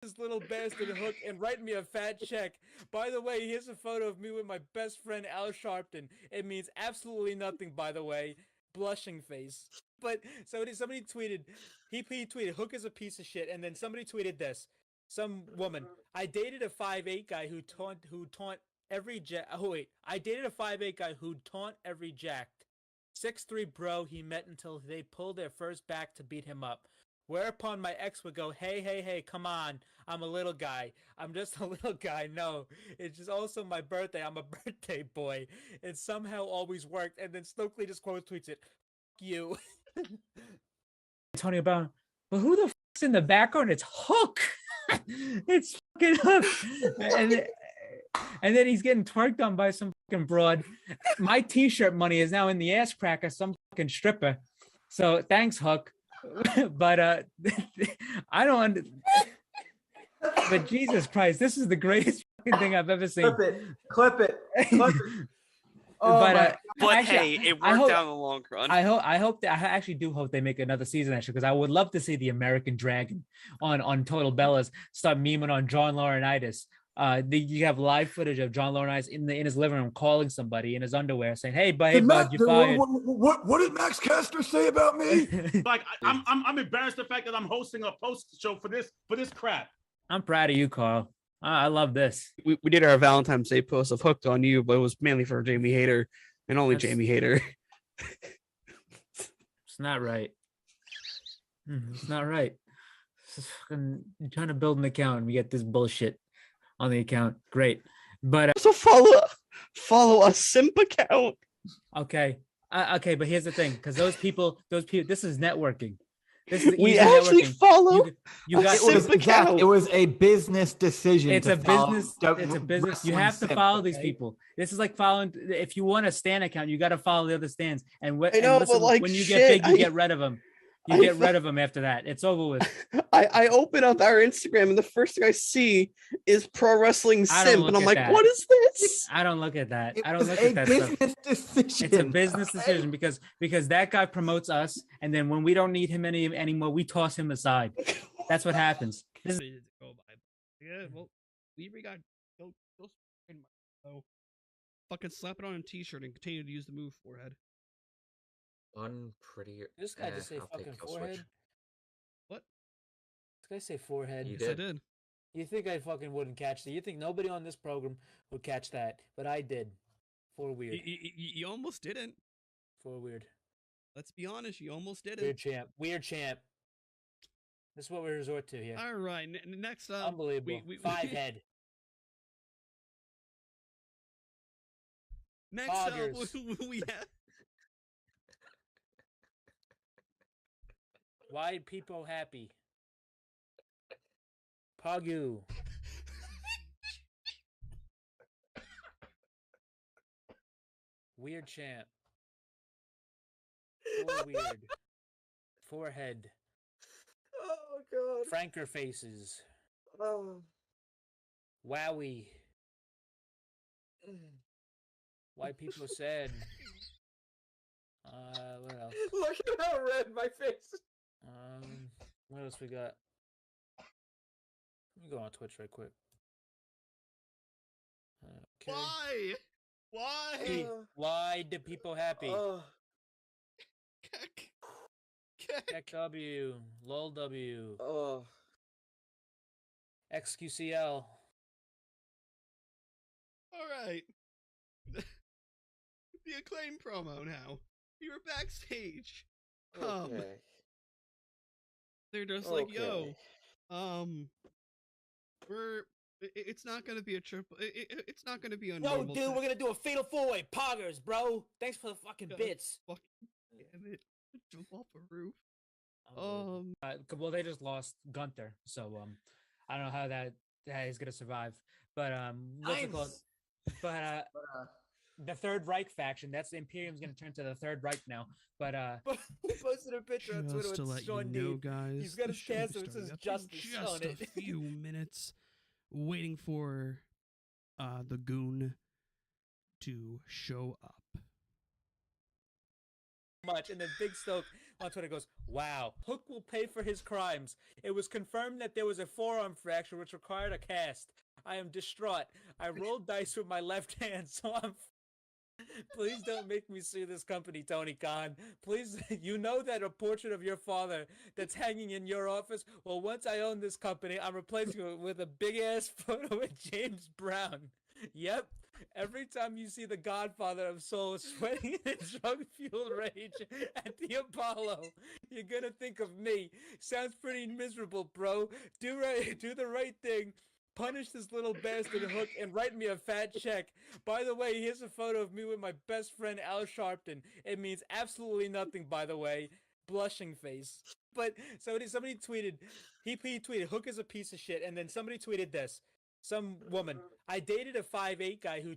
this little bastard Hook and write me a fat check. By the way, here's a photo of me with my best friend Al Sharpton. It means absolutely nothing, by the way. Blushing face. But somebody tweeted, he tweeted, Hook is a piece of shit, and then somebody tweeted this. Some woman, I dated a 5'8" guy who taunt every jack. Oh wait, I dated a 5'8" guy who taunt every jacked. 6'3" bro he met until they pulled their first back to beat him up. Whereupon my ex would go, hey, hey, hey, come on. I'm a little guy. I'm just a little guy. No, it's just also my birthday. I'm a birthday boy. It somehow always worked. And then Stokely just quote tweets it, F you. Tony Brown, but who the fuck's in the background? It's Hook. It's fucking Hook. And then he's getting twerked on by some fucking broad. My t-shirt money is now in the ass crack of some fucking stripper. So thanks, Hook. But I don't. But Jesus Christ, this is the greatest fucking thing I've ever seen. Clip it. Oh, but actually, hey, it worked out in the long run. I actually do hope they make another season, actually, because I would love to see the American Dragon on Total Bellas start memeing on John Laurinaitis. You have live footage of John Laurinaitis in his living room calling somebody in his underwear, saying, "Hey, bud, you fired." What did Max Caster say about me? Like, I'm embarrassed the fact that I'm hosting a post show for this crap. I'm proud of you, Carl. I love this. We did our Valentine's Day post of Hooked on You, but it was mainly for Jamie Hayter and only Jamie Hayter. It's not right. It's not right. You're trying to build an account and we get this bullshit on the account. Great. But also follow a simp account. Okay. Okay, but here's the thing, because those people, this is networking. This is we actually networking. follow. You got it was a business decision. It's a business. You have to follow these people. This is like following. If you want a stan account, you got to follow the other stans. And when you get big, you get rid of them. You get rid of them after that. It's over with. I open up our Instagram and the first thing I see is Pro Wrestling Simp, and I'm like, what is this? I don't look at that. I don't look at that stuff. It's a business decision because that guy promotes us, and then when we don't need him anymore, we toss him aside. That's what happens. Yeah, well, we got go fucking slap it on a t-shirt and continue to use the move forehead. Unprettier. This guy just say fucking forehead. Switch. What? This guy say forehead. You Yes, I did. You think I fucking wouldn't catch that? You think nobody on this program would catch that? But I did. For weird. You almost didn't. For weird. Let's be honest. You almost didn't. Weird champ. Weird champ. This is what we resort to here. All right. Next up. Unbelievable. Five head. Next up, we have. Why people happy? Pagu. Weird champ. For weird. Forehead. Oh god. Franker faces. Oh. Wowie. Why people sad. What else? Look at how red my face is. What else we got? Let me go on Twitch right quick. Okay. Why? Why? Why do people happy? Keck. W, LOL W, XQCL. All right. The Acclaim promo now. We were backstage. Okay. They're just like, yo, it's not gonna be a triple. It's not gonna be a No, dude, we're gonna do a fatal four-way poggers, bro. Thanks for the fucking bits. Fucking damn it! Jump off a roof. Well, they just lost Gunther, so I don't know how that is gonna survive. But what's it called? But the Third Reich faction. That's the Imperium's gonna turn to the Third Reich now. But he posted a picture on Twitter with Sean D. Guys, he's got his cancer. It says justice on it. Just a few minutes waiting for the goon to show up. much. And then Big Stoke on Twitter goes, wow, Hook will pay for his crimes. It was confirmed that there was a forearm fracture which required a cast. I am distraught. I rolled dice with my left hand, so I'm... Please don't make me sue this company, Tony Khan. Please, you know that a portrait of your father that's hanging in your office? Well, once I own this company, I'm replacing it with a big-ass photo of James Brown. Yep. Every time you see the Godfather of Soul sweating in drug-fueled rage at the Apollo, you're gonna think of me. Sounds pretty miserable, bro. Do the right thing. Punish this little bastard Hook and write me a fat check. By the way, here's a photo of me with my best friend Al Sharpton. It means absolutely nothing, by the way. Blushing face. But somebody tweeted, he tweeted, Hook is a piece of shit, and then somebody tweeted this. Some woman, I dated a 5'8" guy who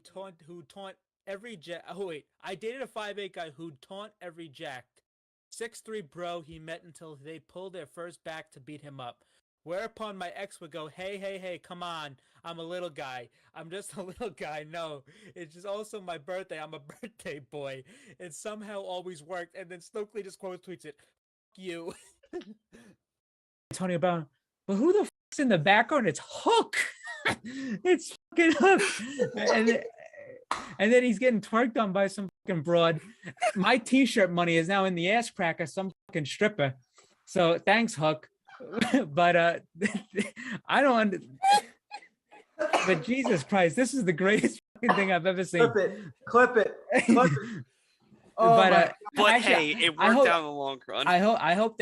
taunt every jack. Oh wait, I dated a 5'8" guy who taunt every jacked. 6'3" bro he met until they pulled their first back to beat him up. Whereupon my ex would go, hey, come on. I'm a little guy. I'm just a little guy. No, it's just also my birthday. I'm a birthday boy. It somehow always worked. And then Stokely just quote tweets it. F you. Tony Brown, but who the f***'s in the background? It's Hook. It's fucking Hook. And then he's getting twerked on by some fucking broad. My t-shirt money is now in the ass crack of some fucking stripper. So thanks, Hook. But I don't. But Jesus Christ, this is the greatest fucking thing I've ever seen. Clip it. Oh, but actually, hey, it worked out in the long run. I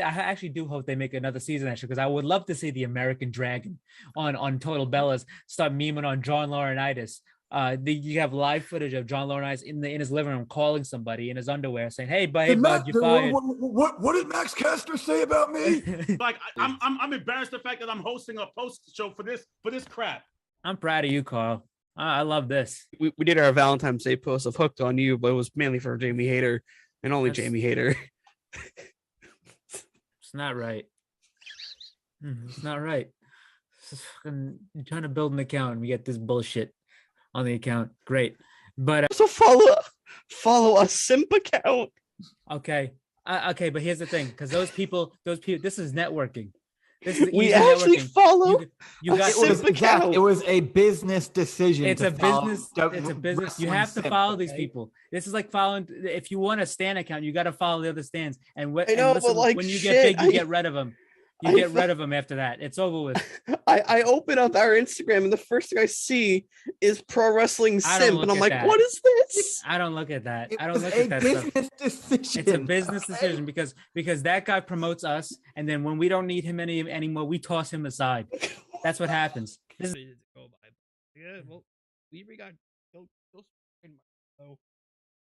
actually do hope they make another season actually, because I would love to see the American Dragon on Total Bellas start memeing on John Laurinaitis. You have live footage of John Laurinaitis in his living room calling somebody in his underwear saying, "Hey, bud, you fired." What did Max Caster say about me? Like I'm embarrassed the fact that I'm hosting a post show for this crap. I'm proud of you, Carl. I love this. We did our Valentine's Day post of Hooked on You, but it was mainly for Jamie Hayter and only Jamie Hayter. It's not right. It's not right. It's fucking trying to build an account and we get this bullshit on the account. Great. But also follow a simp account. Okay. Okay, but here's the thing, because those people, this is networking. We actually follow. You got it was a business decision. It's a business. You have to follow these people. This is like following. If you want a stan account, you got to follow the other stans. And when you get big, you get rid of them. You get rid of them after that. It's over with. I open up our Instagram and the first thing I see is Pro Wrestling Simp, and I'm like, what is this? I don't look at that. I don't look at that stuff. It's a business decision because that guy promotes us, and then when we don't need him anymore, we toss him aside. That's what happens. Yeah, well, we got go so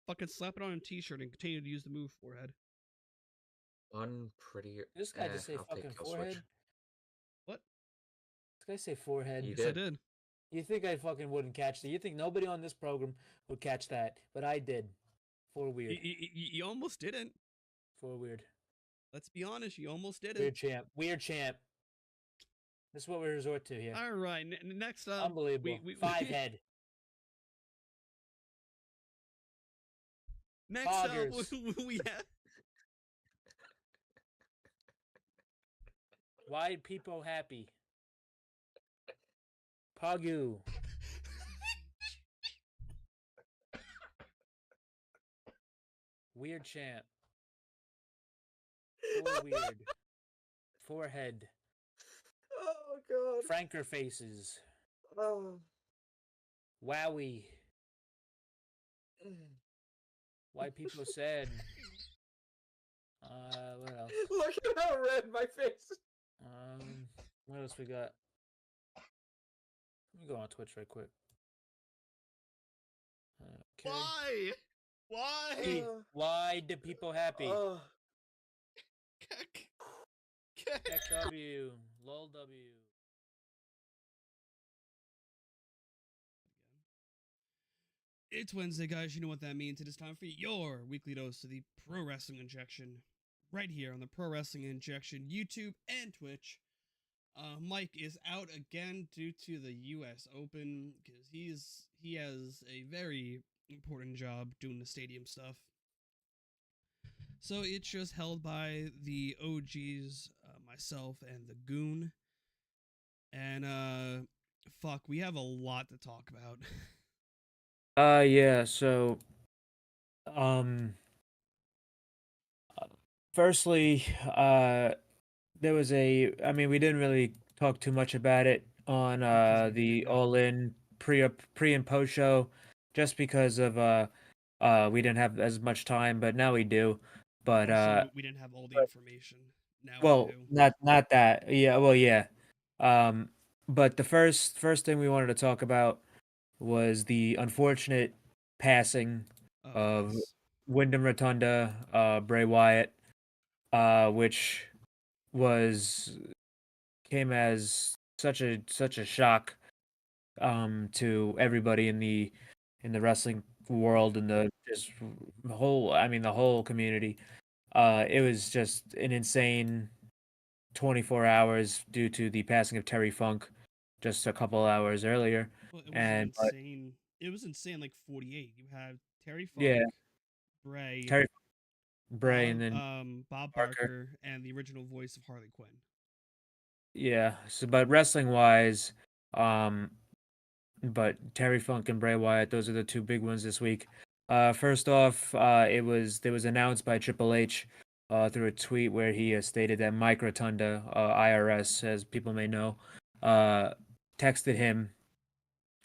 fucking slap it on a t-shirt and continue to use the move forehead. Unprettier. This guy just say fucking forehead. What? This guy say forehead. Yes, I did. You think I fucking wouldn't catch that? You think nobody on this program would catch that? But I did. For weird. You almost didn't. For weird. Let's be honest. You almost didn't. Weird champ. Weird champ. This is what we resort to here. All right. Next up. Unbelievable. Five head. Next Poggers. Up, we have. Why people happy? Pagu. Weird champ. Weird. Forehead. Oh god. Franker faces. Oh. Wowie. Why people sad? What else? Look at how red my face is. What else we got? Let me go on Twitch right quick. Okay. Why? Why do people happy? W. LOL W. It's Wednesday, guys. You know what that means. It is time for your weekly dose of the Pro Wrestling Injection. Right here on the Pro Wrestling Injection YouTube and Twitch. Mike is out again due to the U.S. Open because he has a very important job doing the stadium stuff. So it's just held by the OGs, myself and the Goon, and fuck, we have a lot to talk about. Yeah, so um firstly, there was I mean, we didn't really talk too much about it on Because we the didn't. All In pre and post show just because of we didn't have as much time, but now we do. But Also, we didn't have all the but information. Now we well, do. not that. Yeah, well, yeah. Um but the first thing we wanted to talk about was the unfortunate passing Oh of yes. Wyndham Rotunda, Bray Wyatt, which was came as such a shock to everybody in the wrestling world and the just whole I mean the whole community. It was just an insane 24 hours due to the passing of Terry Funk just a couple hours earlier. Well, it was an And but insane. It was insane. Like 48. You have Terry yeah, Funk, Bray, Terry Bray and Bob, then Bob Parker. Barker, and the original voice of Harley Quinn. Yeah. So but wrestling wise, um but Terry Funk and Bray Wyatt, those are the two big ones this week. First off, it was announced by Triple H through a tweet where he stated that Mike Rotunda, IRS, as people may know, uh, texted him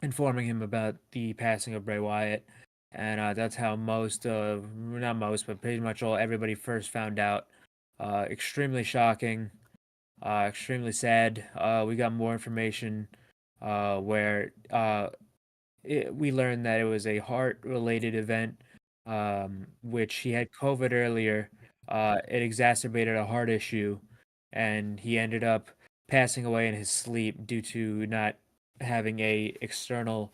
informing him about the passing of Bray Wyatt, and that's how most of not most, but pretty much all everybody first found out. Extremely shocking, extremely sad. We got more information where we learned that it was a heart-related event, which he had COVID earlier. It exacerbated a heart issue, and he ended up passing away in his sleep due to not having a external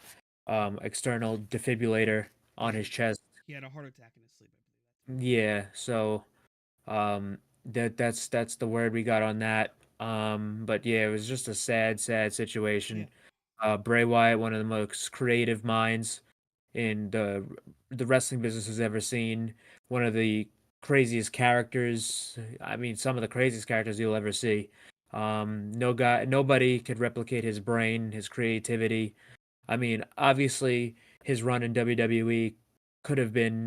defibrillator on Yeah, his chest. he had a heart attack in his sleep. I believe Yeah, so that's the word we got on that. But yeah, it was just a sad that. situation. Bray Wyatt, one of the most creative minds in the wrestling business has ever seen. One of the craziest characters. I mean, some of the craziest characters you'll ever see. Nobody could replicate his brain, his creativity. I mean, obviously, his run in WWE could have been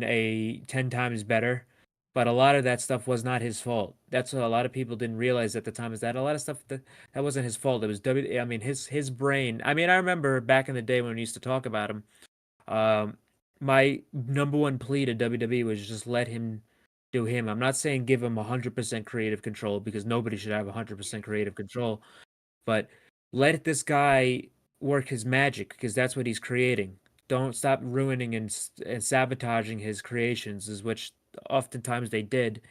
10 times better, but a lot of that stuff was not his fault. That's what a lot of people didn't realize at the time is that a lot of stuff that wasn't his fault. It was I mean, his brain. I mean, I remember back in the day when we used to talk about him. Um, my number one plea to WWE was just let him do him. I'm not saying give him 100% creative control because nobody should have 100% creative control, but let this guy work his magic because that's what he's creating. Don't stop ruining and sabotaging his creations, is which oftentimes they did,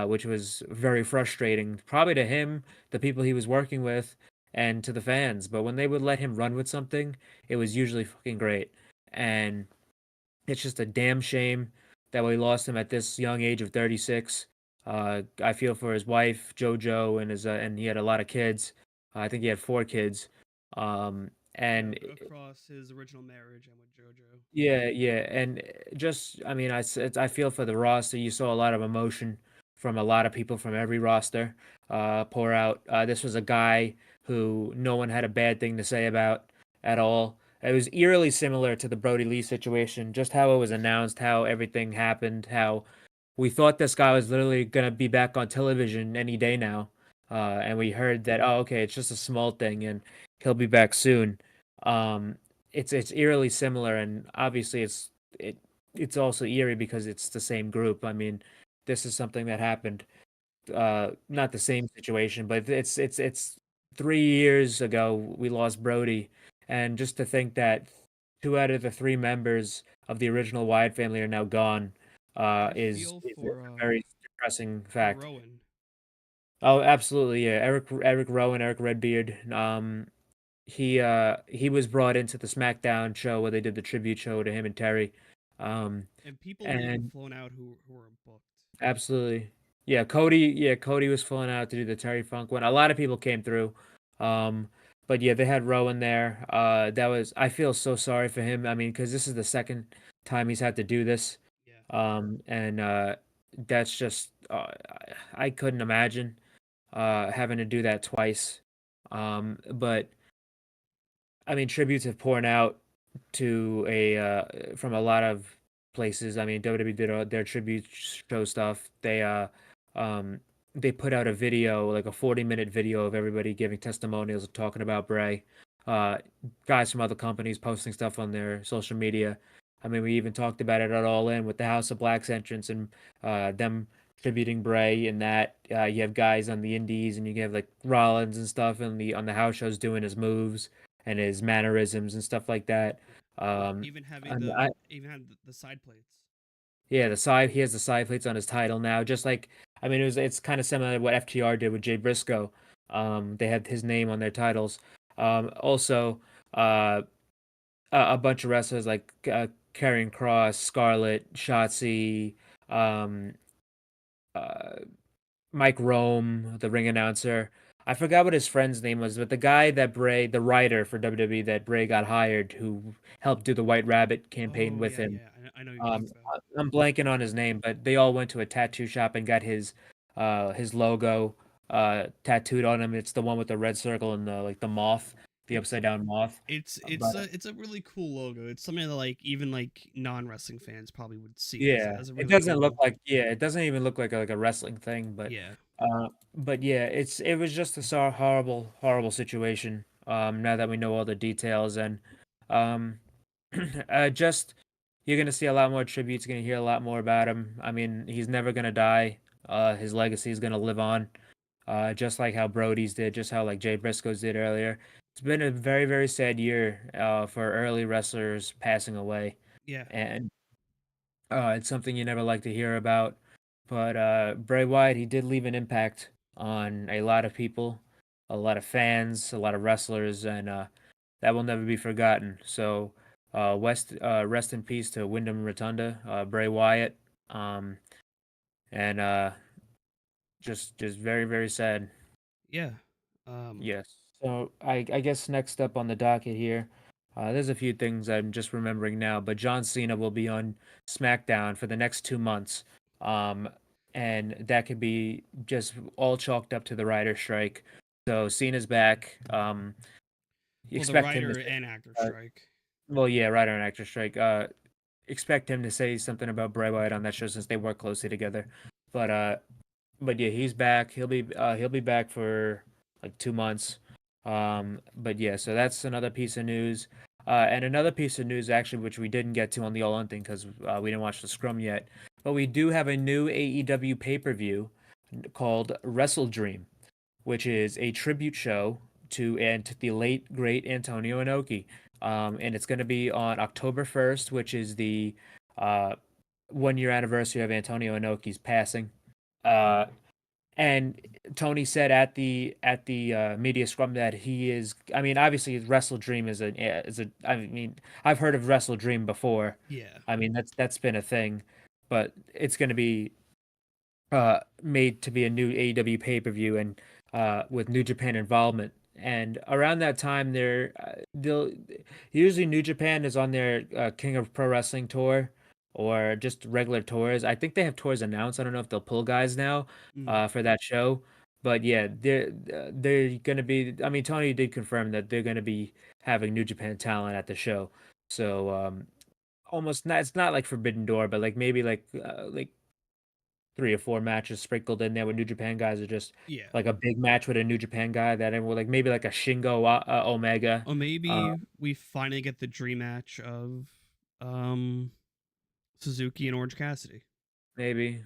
which was very frustrating, probably to him, the people he was working with, and to the fans. But when they would let him run with something, it was usually fucking great. And it's just a damn shame that we lost him at this young age of 36. I feel for his wife, JoJo, and he had a lot of kids. I think he had 4 kids. And Yeah, across his original marriage and with JoJo. yeah, yeah, and just I mean, I feel for the roster. You saw a lot of emotion from a lot of people from every roster pour out. This was a guy who no one had a bad thing to say about at all. It was eerily similar to the Brody Lee situation, just how it was announced, how everything happened, how we thought this guy was literally gonna be back on television any day now, and we heard that oh okay, it's just a small thing and he'll be back soon. Um, it's eerily similar, and obviously it's also eerie because it's the same group. I mean, this is something that happened. Not the same situation, but it's 3 years ago we lost Brody, and just to think that 2 out of the 3 members of the original Wyatt family are now gone, I feel is a very depressing for fact. Rowan. Oh, absolutely, yeah. Eric Rowan, Eric Redbeard. He was brought into the SmackDown show where they did the tribute show to him and Terry. Um, And people were even and flown out who were booked. absolutely, yeah, Cody was flying out to do the Terry Funk one. A lot of people came through. Um, but yeah, they had Rowan there. That was I feel so sorry for him. I mean, because this is the second time he's had to do this. Yeah. And that's just I couldn't imagine having to do that twice. But I mean, tributes have poured out to a from a lot of places. I mean, WWE did their tribute show stuff. Um they put out a video, like a 40-minute video of everybody giving testimonials and talking about Bray. Uh Guys from other companies posting stuff on their social media. I mean, we even talked about it at All In with the House of Black's entrance and them tributing Bray, and that you have guys on the indies and you have like Rollins and stuff on the house shows doing his moves and his mannerisms and stuff like that. Even having And the even had the side plates. yeah, he has the side plates on his title now, just like I mean it's kind of similar to what FTR did with Jay Briscoe. They had his name on their titles. Also, a bunch of wrestlers like Karrion Kross, Scarlett, Shotzi, um, uh, Mike Rome, the ring announcer. I forgot what his friend's name was, but the guy that the writer for WWE that Bray got hired, who helped do the White Rabbit campaign Oh with yeah, him. yeah. I know what you're talking about. I'm blanking on his name, but they all went to a tattoo shop and got his logo tattooed on him. It's the one with the red circle and the like the moth, the upside down moth. But It's a really cool logo. It's something that like even like non wrestling fans probably would see yeah, as a it really doesn't look cool. like it doesn't even look like a wrestling thing, Yeah, but yeah, it was just a horrible situation. Now that we know all the details and um just you're gonna see a lot more tributes, you're gonna hear a lot more about him. I mean, he's never gonna die. His legacy is gonna live on. Just like how Brody's did, just how like Jay Briscoe's did earlier. It's been a very sad year for early wrestlers passing away, yeah, and it's something you never like to hear about. But Bray Wyatt, he did leave an impact on a lot of people, a lot of fans, a lot of wrestlers, and that will never be forgotten. So, rest in peace to Wyndham Rotunda, Bray Wyatt, um, and just very sad. yeah. Um, Yes. So I guess next up on the docket here, there's a few things I'm just remembering now, but John Cena will be on SmackDown for the next 2 months. Um, and that could be just all chalked up to the writer strike. So Cena's back. You well, the expect him to writer say, and actor uh, strike. well, yeah, writer and actor strike. Expect him to say something about Bray Wyatt on that show since they work closely together. But uh, but yeah, he's back. He'll be back for like 2 months. But yeah, so that's another piece of news. And another piece of news actually, which we didn't get to on the All In thing because we didn't watch the Scrum yet. But we do have a new AEW pay-per-view called Wrestle Dream, which is a tribute show to the late great Antonio Inoki. And it's going to be on October 1st, which is the 1 year anniversary of Antonio Inoki's passing. Uh, and Tony said at the media scrum that he is. I mean, obviously, Wrestle Dream is a. I mean, I've heard of Wrestle Dream before. Yeah. I mean, that's been a thing, but it's going to be made to be a new AEW pay per view and with New Japan involvement. And around that time, they'll usually New Japan is on their King of Pro Wrestling tour or just regular tours. I think they have tours announced. I don't know if they'll pull guys now Mm. for that show, but yeah, they're gonna be. I mean, Tony did confirm that they're gonna be having New Japan talent at the show. So almost not. It's not like Forbidden Door, but like maybe like 3 or 4 matches sprinkled in there with New Japan guys, or just Yeah. like a big match with a New Japan guy that will like maybe like a Shingo Omega. Or maybe we finally get the dream match of um Suzuki and Orange Cassidy. Maybe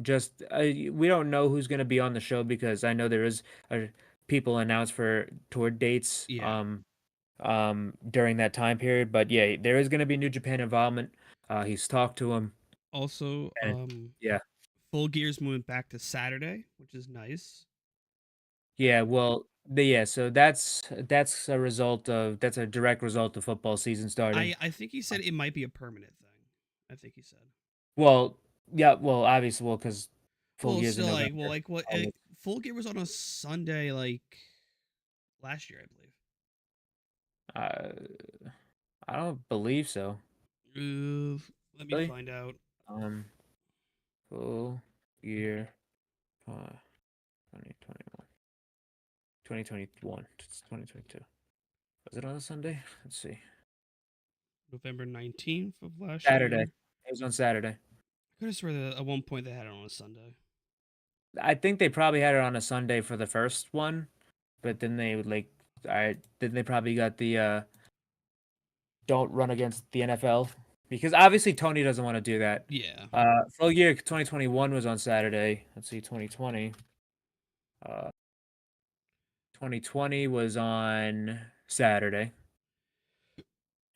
just we don't know who's going to be on the show because I know there is people announced for tour dates Yeah. during that time period, but yeah, there is going to be New Japan involvement. He's talked to him, Also, and yeah. Full Gear's moving back to Saturday, which is nice. Yeah, well, so that's a direct result of football season starting. I think he said it might be a permanent thing. I think he said. Well, yeah, well, obviously, well, because full Well, years in still November. like what Full Gear was on a Sunday like last year, I believe. I don't believe so. Let me Really? find out. Um, Full year 2021. 2021. It's 2022. Was it on a Sunday? Let's see. November 19th of last Saturday. year. It was on Saturday. I could have sworn that at one point they had it on a Sunday. I think they probably had it on a Sunday for the first one, but then they would then they probably got the don't run against the NFL because obviously Tony doesn't want to do that. Yeah. Full year 2021 was on Saturday. Let's see, 2020. 2020 was on Saturday.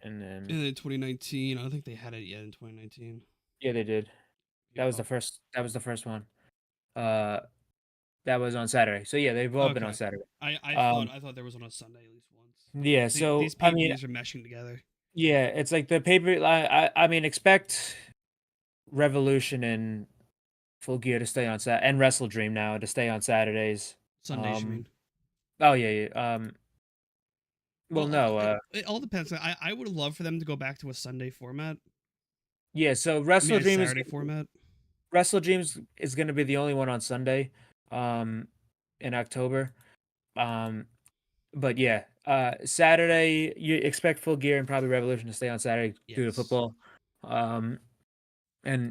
And then 2019, I don't think they had it yet in 2019. yeah, they did. That was the first one. That was on Saturday. So yeah, they've all been on Okay. Saturday. I thought there was on a Sunday at least once. Yeah, so these I mean, pay-per-views are meshing together. yeah, it's like the paper. I mean, expect Revolution and Full Gear to stay on and Wrestle Dream now to stay on Saturdays. Sundays, you mean? Oh yeah. Well, no. It all depends. I would love for them to go back to a Sunday format. Yeah, so I Wrestle mean, a Dream Saturday format. Wrestle Dreams is going to be the only one on Sunday, in October. But yeah, Saturday you expect Full Gear and probably Revolution to stay on Saturday due to Yes. football. And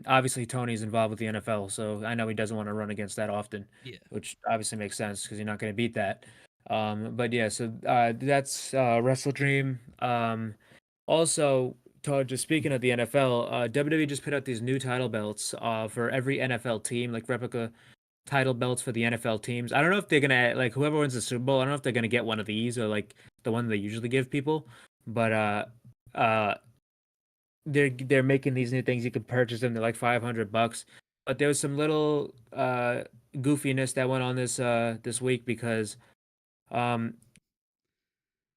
obviously Tony's involved with the NFL, so I know he doesn't want to run against that often. Yeah. Which obviously makes sense because you're not going to beat that. But yeah, so that's Wrestle Dream. Also, just speaking of the NFL, WWE just put out these new title belts for every NFL team, like replica title belts for the NFL teams. I don't know if they're gonna like whoever wins the Super Bowl. I don't know if they're gonna get one of these or like the one they usually give people, but they're making these new things. You can purchase them. They're like $500. But there was some little goofiness that went on this week because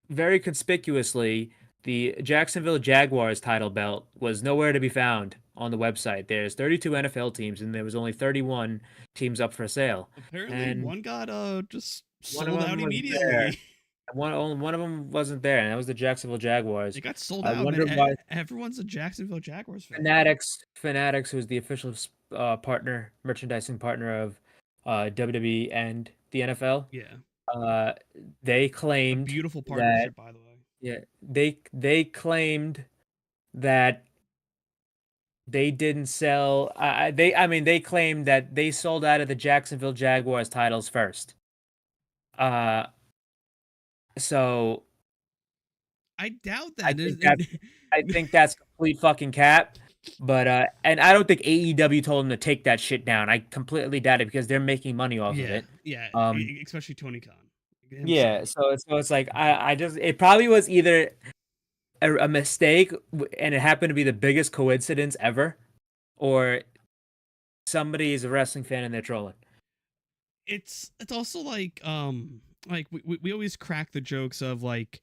very conspicuously the Jacksonville Jaguars title belt was nowhere to be found on the website. There's 32 NFL teams and there was only 31 teams up for sale. Apparently, And one got just one of sold them out was immediately. there. One of them wasn't there, and that was the Jacksonville Jaguars. They got sold I out. wonder Man. why Everyone's a Jacksonville Jaguars fan. Fanatics, who's the official merchandising partner of WWE and the NFL. Yeah. They claimed Beautiful partnership, by the way. Yeah, they claimed that they didn't sell. They claimed that they sold out of the Jacksonville Jaguars titles first. So I doubt that. I think that's complete fucking cap. But and I don't think AEW told them to take that shit down. I completely doubt it because they're making money off of it. Yeah, especially Tony Khan. Yeah, so it's like I just it probably was either a mistake and it happened to be the biggest coincidence ever, or somebody is a wrestling fan and they're trolling. It's also like we always crack the jokes of like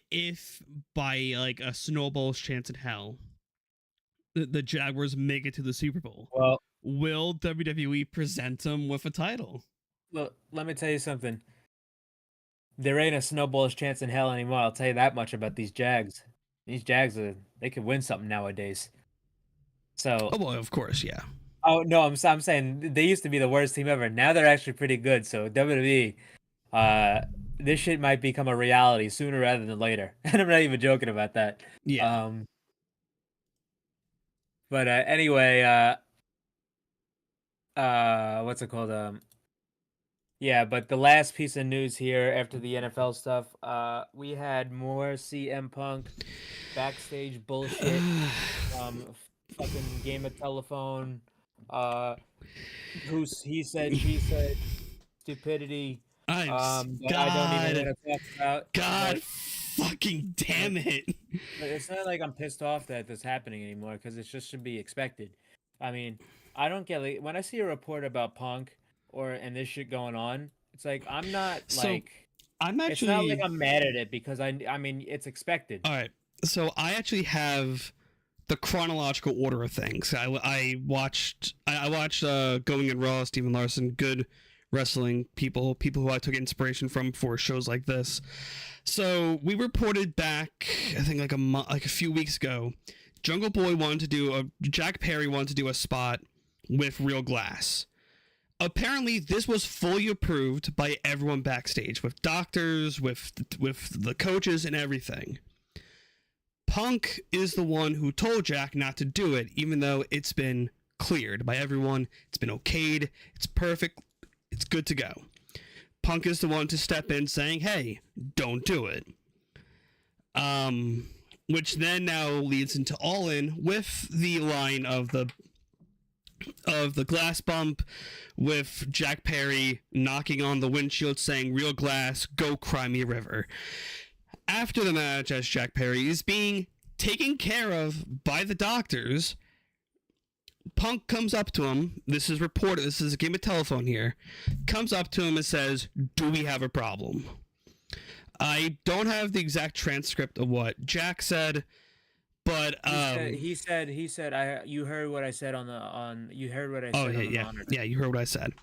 if by like a snowball's chance in hell the Jaguars make it to the Super Bowl. Well, will WWE present them with a title? Look, let me tell you something. There ain't a snowball's chance in hell anymore. I'll tell you that much about these Jags. These Jags they could win something nowadays. So. Oh well, of course, yeah. Oh no, I'm saying they used to be the worst team ever. Now they're actually pretty good. So WWE, this shit might become a reality sooner rather than later. And I'm not even joking about that. Yeah. But anyway, what's it called? Yeah, but the last piece of news here after the NFL stuff, we had more CM Punk backstage bullshit, fucking game of telephone, he said, she said, stupidity. I don't even want to talk about. God, fucking damn it! But it's not like I'm pissed off that this is happening anymore because it just should be expected. I mean, I don't get like when I see a report about Punk and this shit going on, it's like I'm not like I'm actually. It's not like I'm mad at it because I mean it's expected. All right, so I actually have the chronological order of things. I watched Going in Raw, Stephen Larson, good wrestling people who I took inspiration from for shows like this. So we reported back, I think like a few weeks ago, Jungle Boy Jack Perry wanted to do a spot with real glass. Apparently, this was fully approved by everyone backstage, with doctors, with the coaches, and everything. Punk is the one who told Jack not to do it, even though it's been cleared by everyone. It's been okayed. It's perfect. It's good to go. Punk is the one to step in saying, hey, don't do it. Which then now leads into All In with the line of the glass bump, with Jack Perry knocking on the windshield saying, real glass, go cry me a river. After the match, as Jack Perry is being taken care of by the doctors, Punk comes up to him. This is reported. This is a game of telephone here. Comes up to him and says, do we have a problem? I don't have the exact transcript of what Jack said, but he said you heard what I said you heard what I said oh on the yeah monitor. Yeah, you heard what I said.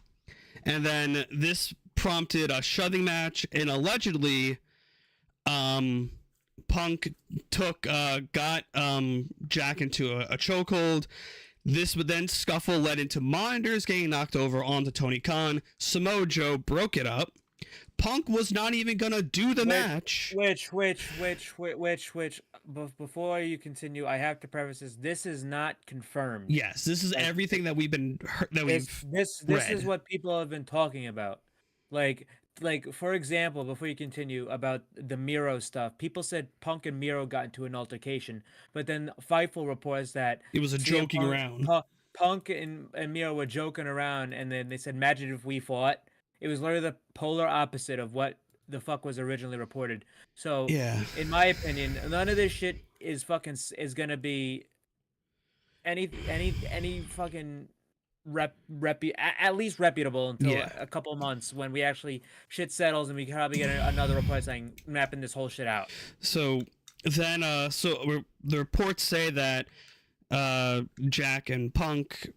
And then this prompted a shoving match, and allegedly Punk got Jack into a chokehold. This would then scuffle led into monitors getting knocked over onto Tony Khan. Samoa Joe broke it up. Punk was not even gonna do the match. Before you continue, I have to preface this. This is not confirmed. Yes, this is everything that we've been This is what people have been talking about. Like for example, before you continue about the Miro stuff, people said Punk and Miro got into an altercation, but then Fightful reports that it was a joking around. Punk and Miro were joking around, and then they said, "Imagine if we fought." It was literally the polar opposite of what the fuck was originally reported. So, yeah, in my opinion, none of this shit is gonna be any fucking at least reputable until a couple months when we actually shit settles and we can probably get another report saying mapping this whole shit out. So then, the reports say that Jack and Punk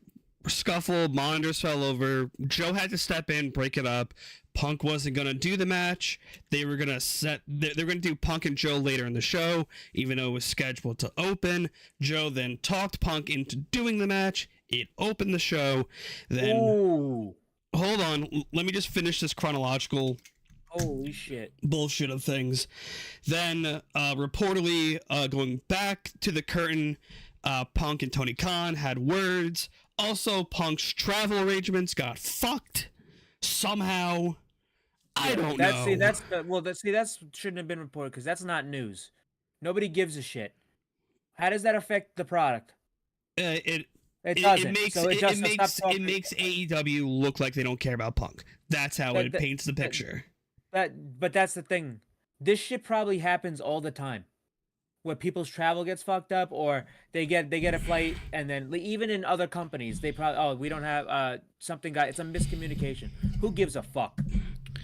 scuffled, monitors fell over, Joe had to step in, break it up. Punk wasn't gonna do the match. They were gonna do Punk and Joe later in the show, even though it was scheduled to open. Joe then talked Punk into doing the match. It opened the show. Then hold on, let me just finish this chronological holy shit bullshit of things. Then reportedly going back to the curtain, Punk and Tony Khan had words. Also, Punk's travel arrangements got fucked somehow. I don't know. That shouldn't have been reported because that's not news. Nobody gives a shit. How does that affect the product? It doesn't. It makes AEW look like they don't care about Punk. That's how it paints the picture. But that's the thing. This shit probably happens all the time, where people's travel gets fucked up, or they get a flight, and then even in other companies, they probably we don't have something. It's a miscommunication. Who gives a fuck?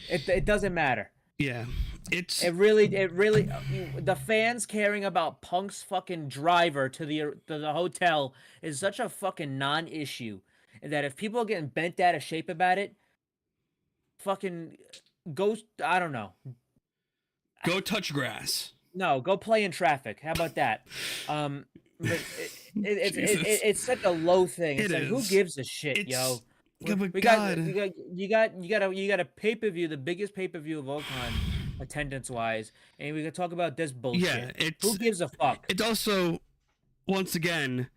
It doesn't matter. Yeah, it really the fans caring about Punk's fucking driver to the hotel is such a fucking non-issue that if people are getting bent out of shape about it, fucking go. I don't know. Go touch grass. No, go play in traffic. How about that? But it's such a low thing. It's like, who gives a shit, yo? You got a pay-per-view, the biggest pay-per-view of all time, attendance-wise, and we can talk about this bullshit. Yeah, who gives a fuck? It's also, once again,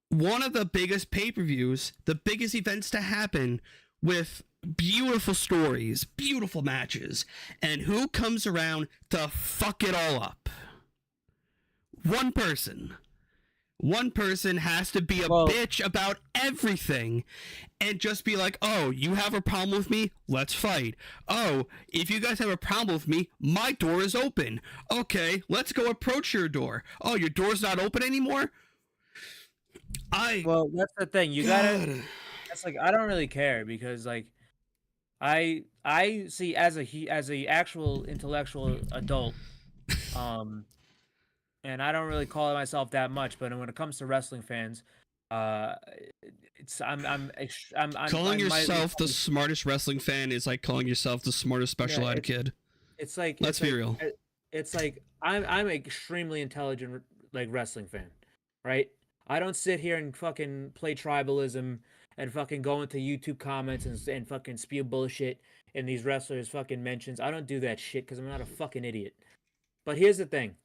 one of the biggest pay-per-views, the biggest events to happen, with beautiful stories, beautiful matches, and who comes around to fuck it all up? One person. One person has to be a bitch about everything and just be like, oh, you have a problem with me? Let's fight. Oh, if you guys have a problem with me, my door is open. Okay, let's go approach your door. Oh, your door's not open anymore? Well, that's the thing. You gotta... That's like, I don't really care because, like, I see as a actual intellectual adult, and I don't really call myself that much, but when it comes to wrestling fans, I'm calling yourself the smartest wrestling fan is like calling yourself the smartest special ed kid. It's like, let's be real. It's like I'm an extremely intelligent like wrestling fan, right? I don't sit here and fucking play tribalism and fucking go into YouTube comments and fucking spew bullshit in these wrestlers' fucking mentions. I don't do that shit because I'm not a fucking idiot. But here's the thing.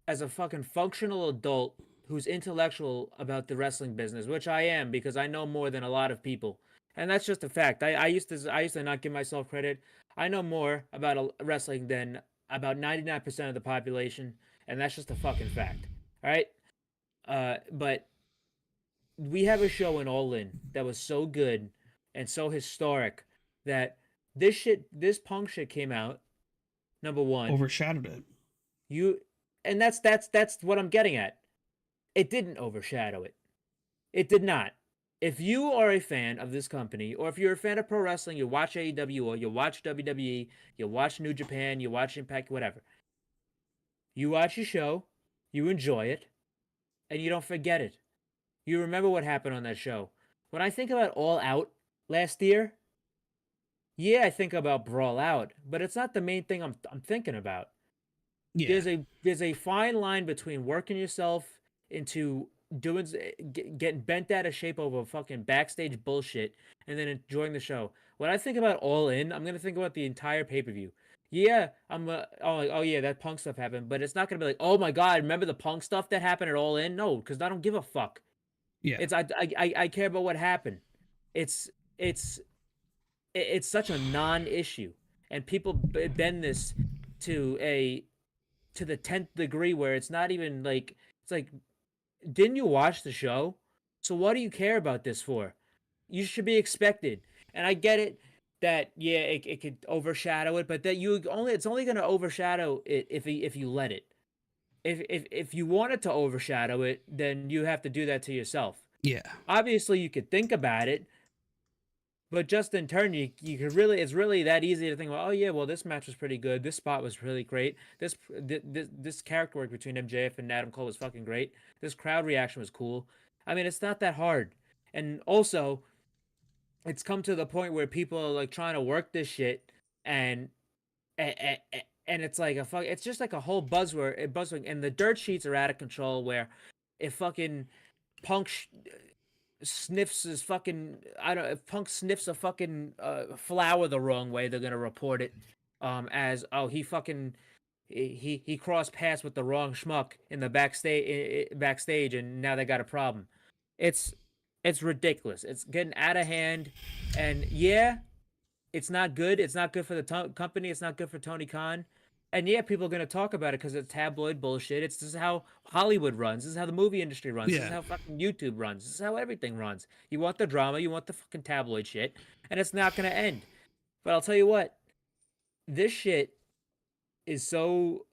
As a fucking functional adult who's intellectual about the wrestling business, which I am because I know more than a lot of people, and that's just a fact. I used to not give myself credit. I know more about wrestling than about 99% of the population, and that's just a fucking fact. All right. But we have a show in All In that was so good and so historic that this Punk shit came out. Number one, Overshadowed it. you, and that's what I'm getting at. It didn't overshadow it. It did not. If you are a fan of this company, or if you're a fan of pro wrestling, you watch AEW or you watch WWE, you watch New Japan, you watch Impact, whatever. You watch a show, you enjoy it, and you don't forget it. You remember what happened on that show. When I think about All Out last year, yeah, I think about Brawl Out, but it's not the main thing I'm thinking about. Yeah. There's a fine line between working yourself into getting bent out of shape over fucking backstage bullshit and then enjoying the show. When I think about All In, I'm gonna think about the entire pay-per-view. Yeah, oh yeah, that Punk stuff happened, but it's not gonna be like, oh my god, remember the Punk stuff that happened at All In? No, because I don't give a fuck. Yeah. It's I care about what happened. It's such a non-issue, and people bend this to the 10th degree where it's not even like, it's like, didn't you watch the show? So what do you care about this for? You should be expected. And I get it that yeah, it could overshadow it, but that it's only going to overshadow it if you let it. If you want it to overshadow it, then you have to do that to yourself. Yeah. Obviously you could think about it, but just in turn, you could really, it's really that easy to think, well, oh yeah, well this match was pretty good. This spot was really great. This character work between MJF and Adam Cole was fucking great. This crowd reaction was cool. I mean, it's not that hard. And also, it's come to the point where people are like trying to work this shit, and it's like it's just like a whole buzzword, and the dirt sheets are out of control. Where if fucking Punk sniffs his fucking, I don't, if Punk sniffs a fucking flower the wrong way, they're gonna report it as, oh, he crossed paths with the wrong schmuck in the backstage and now they got a problem. It's ridiculous. It's getting out of hand, and yeah, it's not good. It's not good for the company. It's not good for Tony Khan. And yeah, people are going to talk about it because it's tabloid bullshit. This is how Hollywood runs. This is how the movie industry runs. This is how fucking YouTube runs. This is how everything runs. You want the drama. You want the fucking tabloid shit. And it's not going to end. But I'll tell you what. This shit is so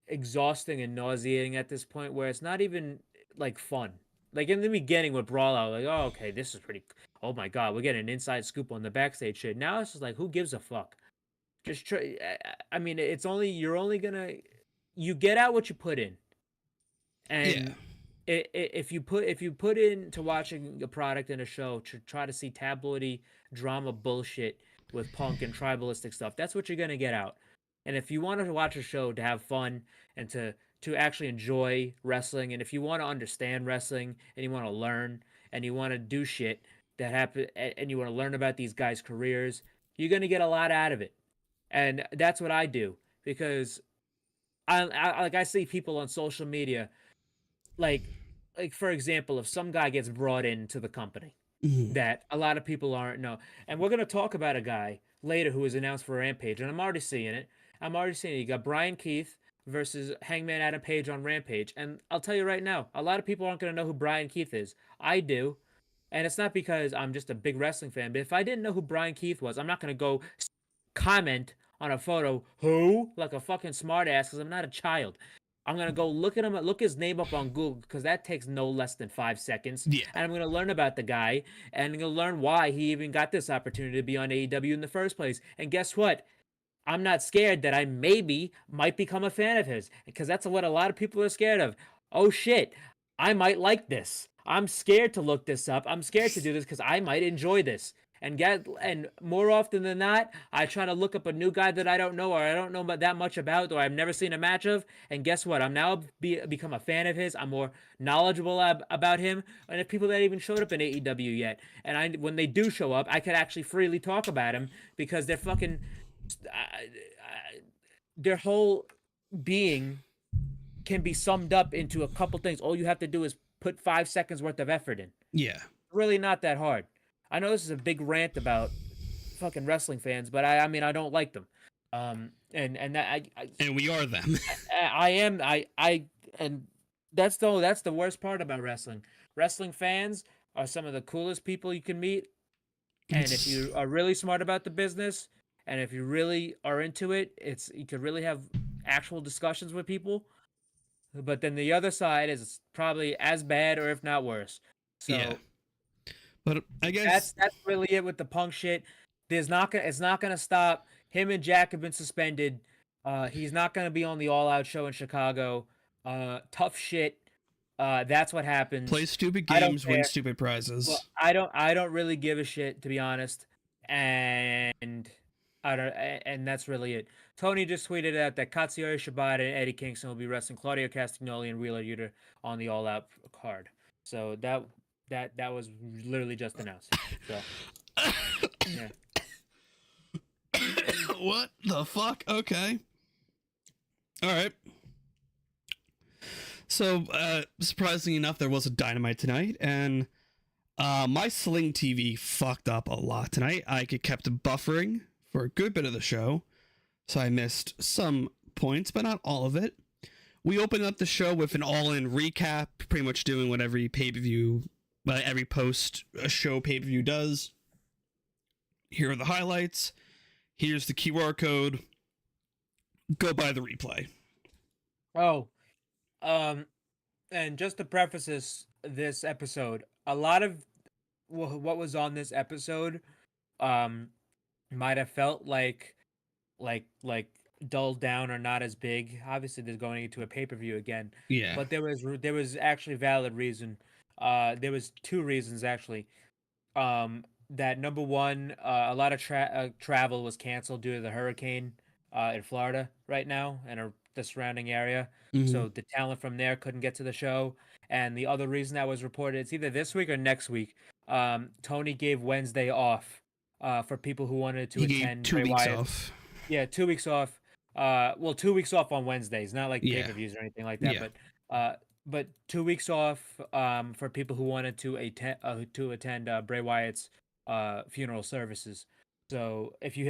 exhausting and nauseating at this point where it's not even, like, fun. Like, in the beginning with Brawl Out, like, oh, okay, this is pretty... Oh, my God, we're getting an inside scoop on the backstage shit. Now it's just like, who gives a fuck? Just try. I mean, you're only gonna, you get out what you put in, and if you put into watching a product and a show to try to see tabloidy drama bullshit with Punk and tribalistic stuff, that's what you're gonna get out. And if you want to watch a show to have fun and to actually enjoy wrestling, and if you want to understand wrestling and you want to learn and you want to do shit that happen and you want to learn about these guys' careers, you're gonna get a lot out of it. And that's what I do, because I see people on social media, like for example, if some guy gets brought into the company that a lot of people aren't know, and we're gonna talk about a guy later who was announced for Rampage, and I'm already seeing it. You got Brian Keith versus Hangman Adam Page on Rampage, and I'll tell you right now, a lot of people aren't gonna know who Brian Keith is. I do, and it's not because I'm just a big wrestling fan, but if I didn't know who Brian Keith was, I'm not gonna go comment on a photo, who? Like a fucking smartass, because I'm not a child. I'm going to go look his name up on Google, because that takes no less than 5 seconds. Yeah. And I'm going to learn about the guy, and I'm going to learn why he even got this opportunity to be on AEW in the first place. And guess what? I'm not scared that I might become a fan of his, because that's what a lot of people are scared of. Oh shit, I might like this. I'm scared to look this up. I'm scared to do this because I might enjoy this. and more often than not, I try to look up a new guy that I don't know or I don't know that much about or I've never seen a match of. And guess what? I'm now become a fan of his. I'm more knowledgeable about him. And if people that even showed up in AEW yet, and when they do show up, I could actually freely talk about him because they're fucking their whole being can be summed up into a couple things. All you have to do is put 5 seconds worth of effort in. Yeah. Really not that hard. I know this is a big rant about fucking wrestling fans, but I mean I don't like them. And that And we are them. and that's the worst part about wrestling. Wrestling fans are some of the coolest people you can meet. And if you are really smart about the business and if you really are into it, you could really have actual discussions with people. But then the other side is probably as bad or if not worse. So yeah. But I guess that's really it with the Punk shit. It's not gonna stop. Him and Jack have been suspended. He's not gonna be on the All Out show in Chicago. Tough shit. That's what happens. play stupid I don't games, win care. stupid prizes. Well, I don't really give a shit, to be honest. And and that's really it. Tony just tweeted out that Katsuyori Shibata and Eddie Kingston will be wrestling Claudio Castagnoli and Wheeler Yuta on the All Out card. So that was literally just announced. So yeah. What the fuck? Okay. All right. So, surprisingly enough, there was a Dynamite tonight, and my Sling TV fucked up a lot tonight. I kept buffering for a good bit of the show, so I missed some points, but not all of it. We opened up the show with an all-in recap, pretty much doing what every pay-per-view, every post-show pay-per-view does. Here are the highlights. Here's the QR code. Go buy the replay. Oh, and just to preface this episode, a lot of what was on this episode, might have felt like dulled down or not as big. Obviously, there's going into a pay-per-view again. Yeah. But there was actually valid reason. There was two reasons actually. That number one, a lot of travel was canceled due to the hurricane in Florida right now and the surrounding area. Mhm. So the talent from there couldn't get to the show. And the other reason that was reported, it's either this week or next week. Tony gave Wednesday off for people who wanted to He attend. gave 2 Bray weeks Wyatt. off. Yeah, 2 weeks off. Well, 2 weeks off on Wednesdays, not like Yeah. pay-per-views or anything like that. Yeah. But 2 weeks off for people who wanted to attend Bray Wyatt's funeral services. So if you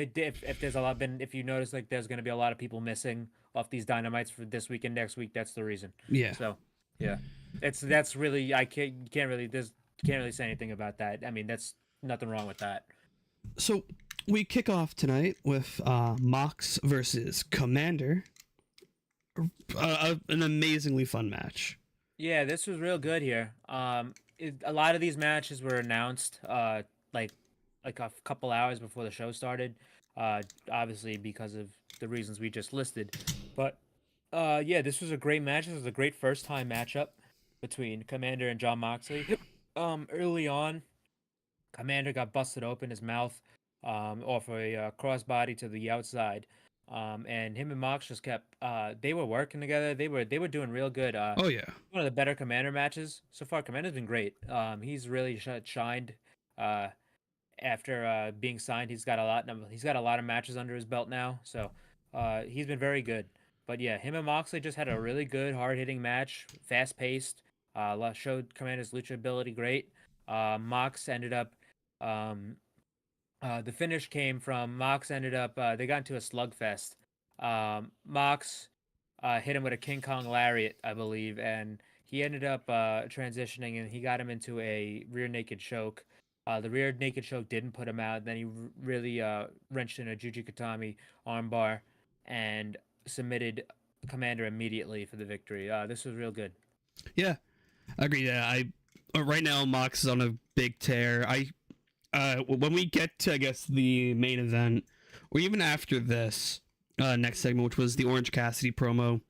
notice like there's gonna be a lot of people missing off these Dynamites for this week and next week, that's the reason. Yeah. So yeah, that's really can't really say anything about that. I mean, that's nothing wrong with that. So we kick off tonight with Mox versus Commander. An amazingly fun match. Yeah, this was real good here. A lot of these matches were announced like a couple hours before the show started. Obviously because of the reasons we just listed. But yeah, this was a great match. This was a great first time matchup between Commander and Jon Moxley. Early on, Commander got busted open, his mouth off a crossbody to the outside. And him and Mox just kept they were working together. They were doing real good. Oh yeah. One of the better Commander matches so far. Commander's been great. He's really shined after being signed. He's got a lot of matches under his belt now. So he's been very good. But yeah, him and Moxley just had a really good, hard-hitting match, fast-paced. Showed Commander's lucha ability great. Mox ended up the finish came from Mox ended up they got into a slugfest. Mox hit him with a King Kong lariat, I believe, and he ended up transitioning and he got him into a rear naked choke. The rear naked choke didn't put him out. Then he really wrenched in a Juji Katami armbar and submitted Commander immediately for the victory. This was real good. Yeah, I agree. Yeah, right now Mox is on a big tear. When we get to, I guess, the main event, or even after this next segment, which was the Orange Cassidy promo,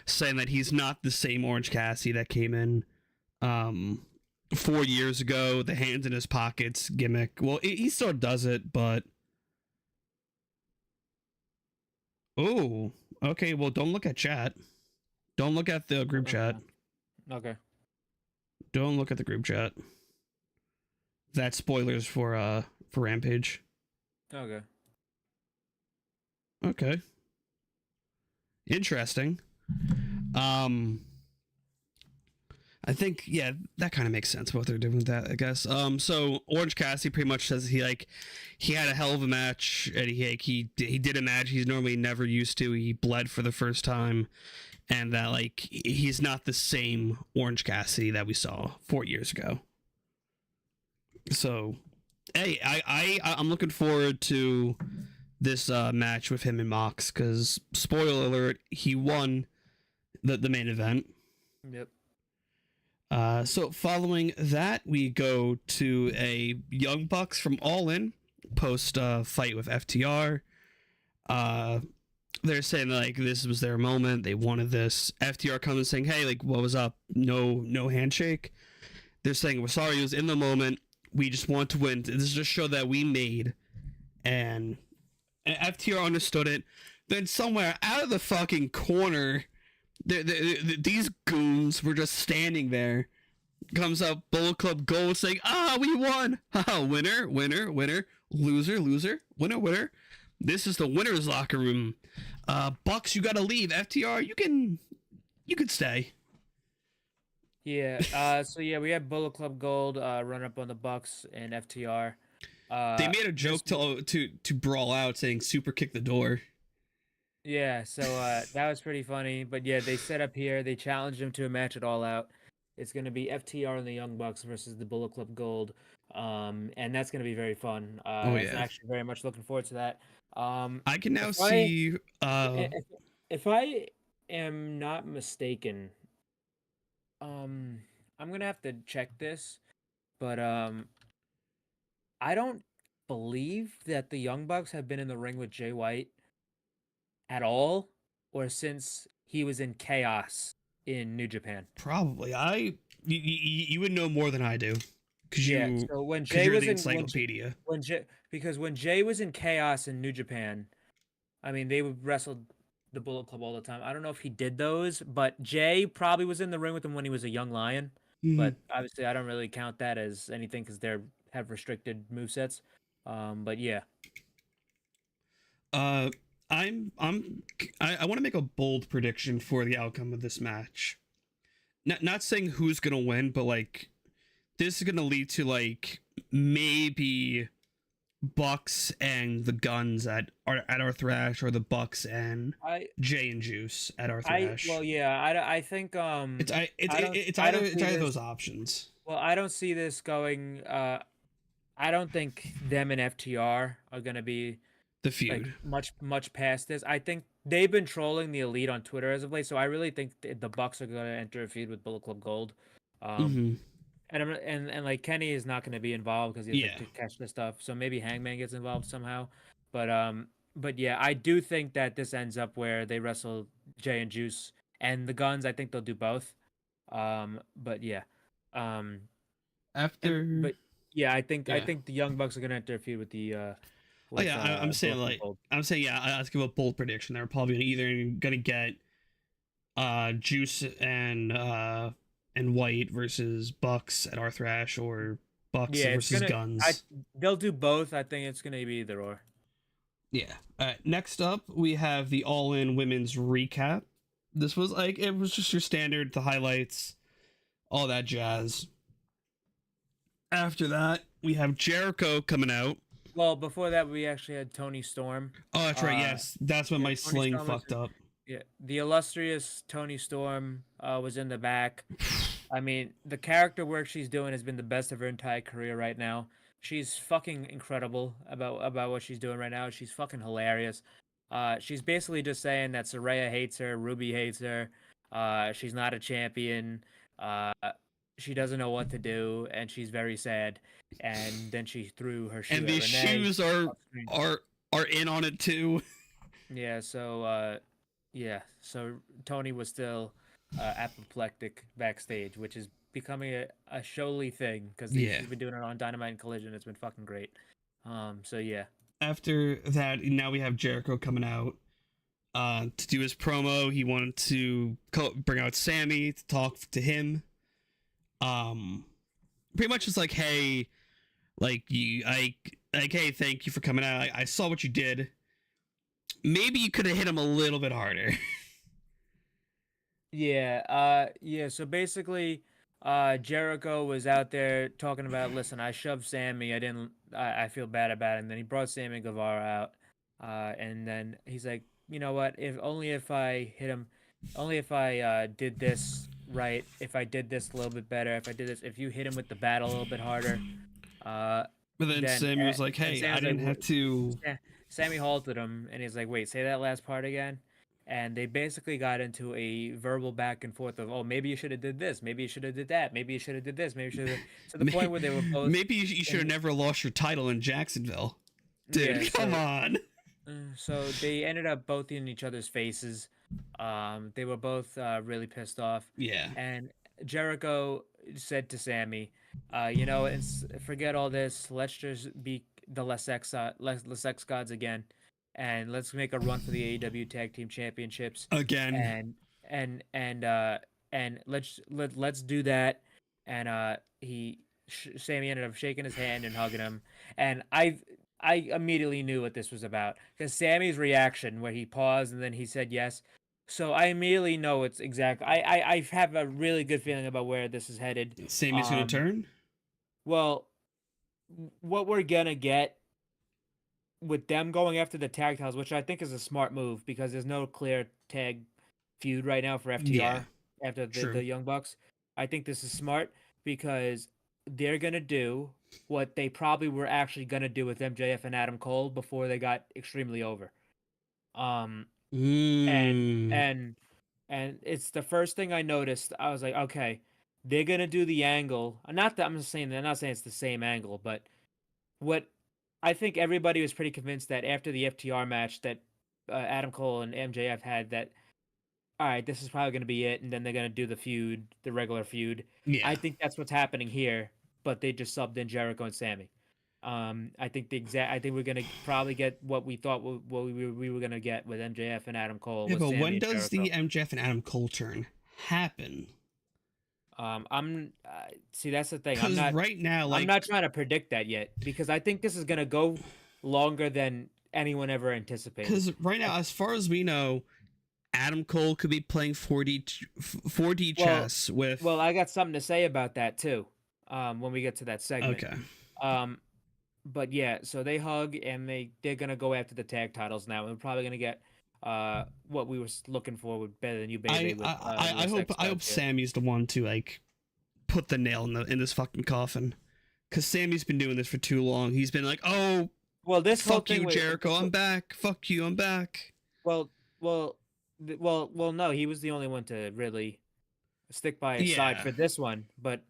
saying that he's not the same Orange Cassidy that came in 4 years ago, the hands in his pockets gimmick. Well, he still does it, but oh, okay. Well, don't look at chat. Don't look at the group chat. Okay. Don't look at the group chat. That's spoilers for Rampage. Okay. Okay. Interesting. I think that kind of makes sense what they're doing with that, I guess. So Orange Cassidy pretty much says he had a hell of a match, and he did a match he's normally never used to. He bled for the first time, and that he's not the same Orange Cassidy that we saw 4 years ago. So, hey, I'm looking forward to this match with him and Mox, because spoiler alert, he won the main event. Yep. So following that, we go to a Young Bucks from All In post fight with FTR. They're saying this was their moment. They wanted this. FTR comes and saying, "Hey, what was up? No handshake." They're saying, "We're sorry. It was in the moment. We just want to win. This is a show that we made," and FTR understood it. Then somewhere out of the fucking corner, these goons were just standing there. Comes up Bullet Club Gold saying, we won. Winner, winner, winner. Loser, loser. Winner, winner. This is the winner's locker room. Bucks, you gotta leave. FTR, you can stay. Yeah. So we had Bullet Club Gold run up on the Bucks and FTR. They made a joke to brawl out saying super kick the door. Yeah, so that was pretty funny. But yeah, they set up here. They challenged him to a match at All Out. It's going to be FTR and the Young Bucks versus the Bullet Club Gold. And that's going to be very fun. I'm actually very much looking forward to that. I can now see... If I am not mistaken, I'm going to have to check this. But I don't believe that the Young Bucks have been in the ring with Jay White at all, or since he was in Chaos in New Japan. Probably. You would know more than I do, because so when Jay was the in encyclopedia. Because when Jay was in Chaos in New Japan, I mean, they would wrestle the Bullet Club all the time. I don't know if he did those, but Jay probably was in the ring with him when he was a young lion. Mm-hmm. But obviously, I don't really count that as anything because they have restricted movesets. But yeah. I want to make a bold prediction for the outcome of this match. Not saying who's gonna win, but this is gonna lead to maybe Bucks and the Guns at our Thrash, or the Bucks and Jay and Juice at our Thrash. I think it's either those options. Well, I don't see this going. I don't think them and FTR are gonna be the feud much past this. I think they've been trolling the Elite on Twitter as of late, so I really think the Bucks are going to enter a feud with Bullet Club Gold. And Kenny is not going to be involved because he has to catch the stuff. So maybe Hangman gets involved somehow. But yeah, I do think that this ends up where they wrestle Jay and Juice and the Guns. I think they'll do both. But yeah. I think the Young Bucks are going to enter a feud with the. I'm saying let's give a bold prediction. They're probably either gonna get Juice and White versus Bucks at our Thrash, or Bucks versus Guns. They'll do both. I think it's gonna be either or. Yeah. Next up, we have the All In Women's recap. This was it was just your standard, the highlights, all that jazz. After that, we have Jericho coming out. Well, before that, we actually had Tony Storm. Oh, that's right. Yes, that's when my sling fucked up. Yeah, the illustrious Tony Storm was in the back. I mean, the character work she's doing has been the best of her entire career right now. She's fucking incredible about what she's doing right now. She's fucking hilarious. She's basically just saying that Saraya hates her, Ruby hates her. She's not a champion. She doesn't know what to do, and she's very sad. And then she threw her shoe. And these shoes are in on it too. Yeah. So Tony was still apoplectic backstage, which is becoming a showly thing because Yeah. he's been doing it on Dynamite and Collision. It's been fucking great. So yeah. After that, now we have Jericho coming out to do his promo. He wanted to bring out Sammy to talk to him. Pretty much just like, hey, hey, thank you for coming out. I saw what you did. Maybe you could have hit him a little bit harder. Yeah. So basically, Jericho was out there talking about, listen, I shoved Sammy. I feel bad about it. And then he brought Sammy Guevara out. And then he's like, you know what? If I hit him, only if I did this right, if I did this a little bit better, if you hit him with the bat a little bit harder. But then Sammy was like, hey, I didn't have to. Sammy halted him, and he's like, wait, say that last part again. And they basically got into a verbal back and forth of, oh, maybe you should have did this, maybe you should have did that, maybe you should have did this, maybe you should have, to the point where they were both. Maybe you should have never lost your title in Jacksonville, dude. Yeah, come on. So they ended up both in each other's faces. They were both really pissed off. Yeah. And Jericho said to Sammy, forget all this. Let's just be the less X gods again, and let's make a run for the AEW Tag Team Championships again. And let's do that. And Sammy ended up shaking his hand and hugging him, and I immediately knew what this was about because Sammy's reaction where he paused and then he said yes. So I immediately know it's exactly. I have a really good feeling about where this is headed. Sammy's gonna turn. Well, what we're gonna get with them going after the tag titles, which I think is a smart move because there's no clear tag feud right now for FTR after the Young Bucks. I think this is smart because they're gonna do what they probably were actually gonna do with MJF and Adam Cole before they got extremely over. And it's the first thing I noticed. I was like, okay, they're gonna do the angle. Not that I'm just saying. I'm not saying it's the same angle, but what I think everybody was pretty convinced that after the FTR match that Adam Cole and MJF had, that all right, this is probably gonna be it, and then they're gonna do the feud, the regular feud. Yeah. I think that's what's happening here, but they just subbed in Jericho and Sammy. I think we're gonna probably get what we thought we were gonna get with MJF and Adam Cole. Yeah, with but Sammy when and does Jericho. the MJF and Adam Cole turn happen? See, that's the thing. Because right now, I'm not trying to predict that yet because I think this is gonna go longer than anyone ever anticipated. Because right now, as far as we know, Adam Cole could be playing 4D chess with. Well, I got something to say about that too. When we get to that segment. Okay. But yeah, so they hug and they're gonna go after the tag titles now. We're probably gonna get what we were looking for with Better Than You Baby. I hope Sammy's the one to like put the nail in this fucking coffin, because Sammy's been doing this for too long. He's been like, oh, well, this fuck you, Jericho, I'm back. Fuck you, I'm back. Well, no, he was the only one to really stick by his side for this one, but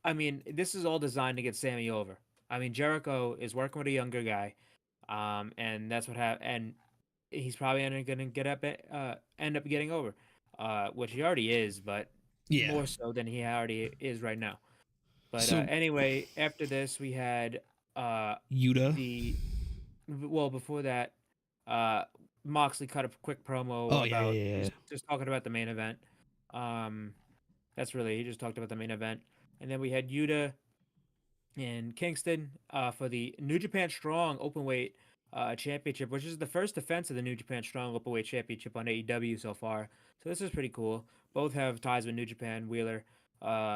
I mean, this is all designed to get Sammy over. I mean, Jericho is working with a younger guy, and that's what happened. And he's probably going to end up getting over, which he already is, but more so than he already is right now. But so, anyway, after this, we had Yuta. Before that, Moxley cut a quick promo about just talking about the main event. He just talked about the main event. And then we had Yuta and Kingston for the New Japan Strong Openweight Championship, which is the first defense of the New Japan Strong Openweight Championship on AEW so far. So this is pretty cool. Both have ties with New Japan. Wheeler,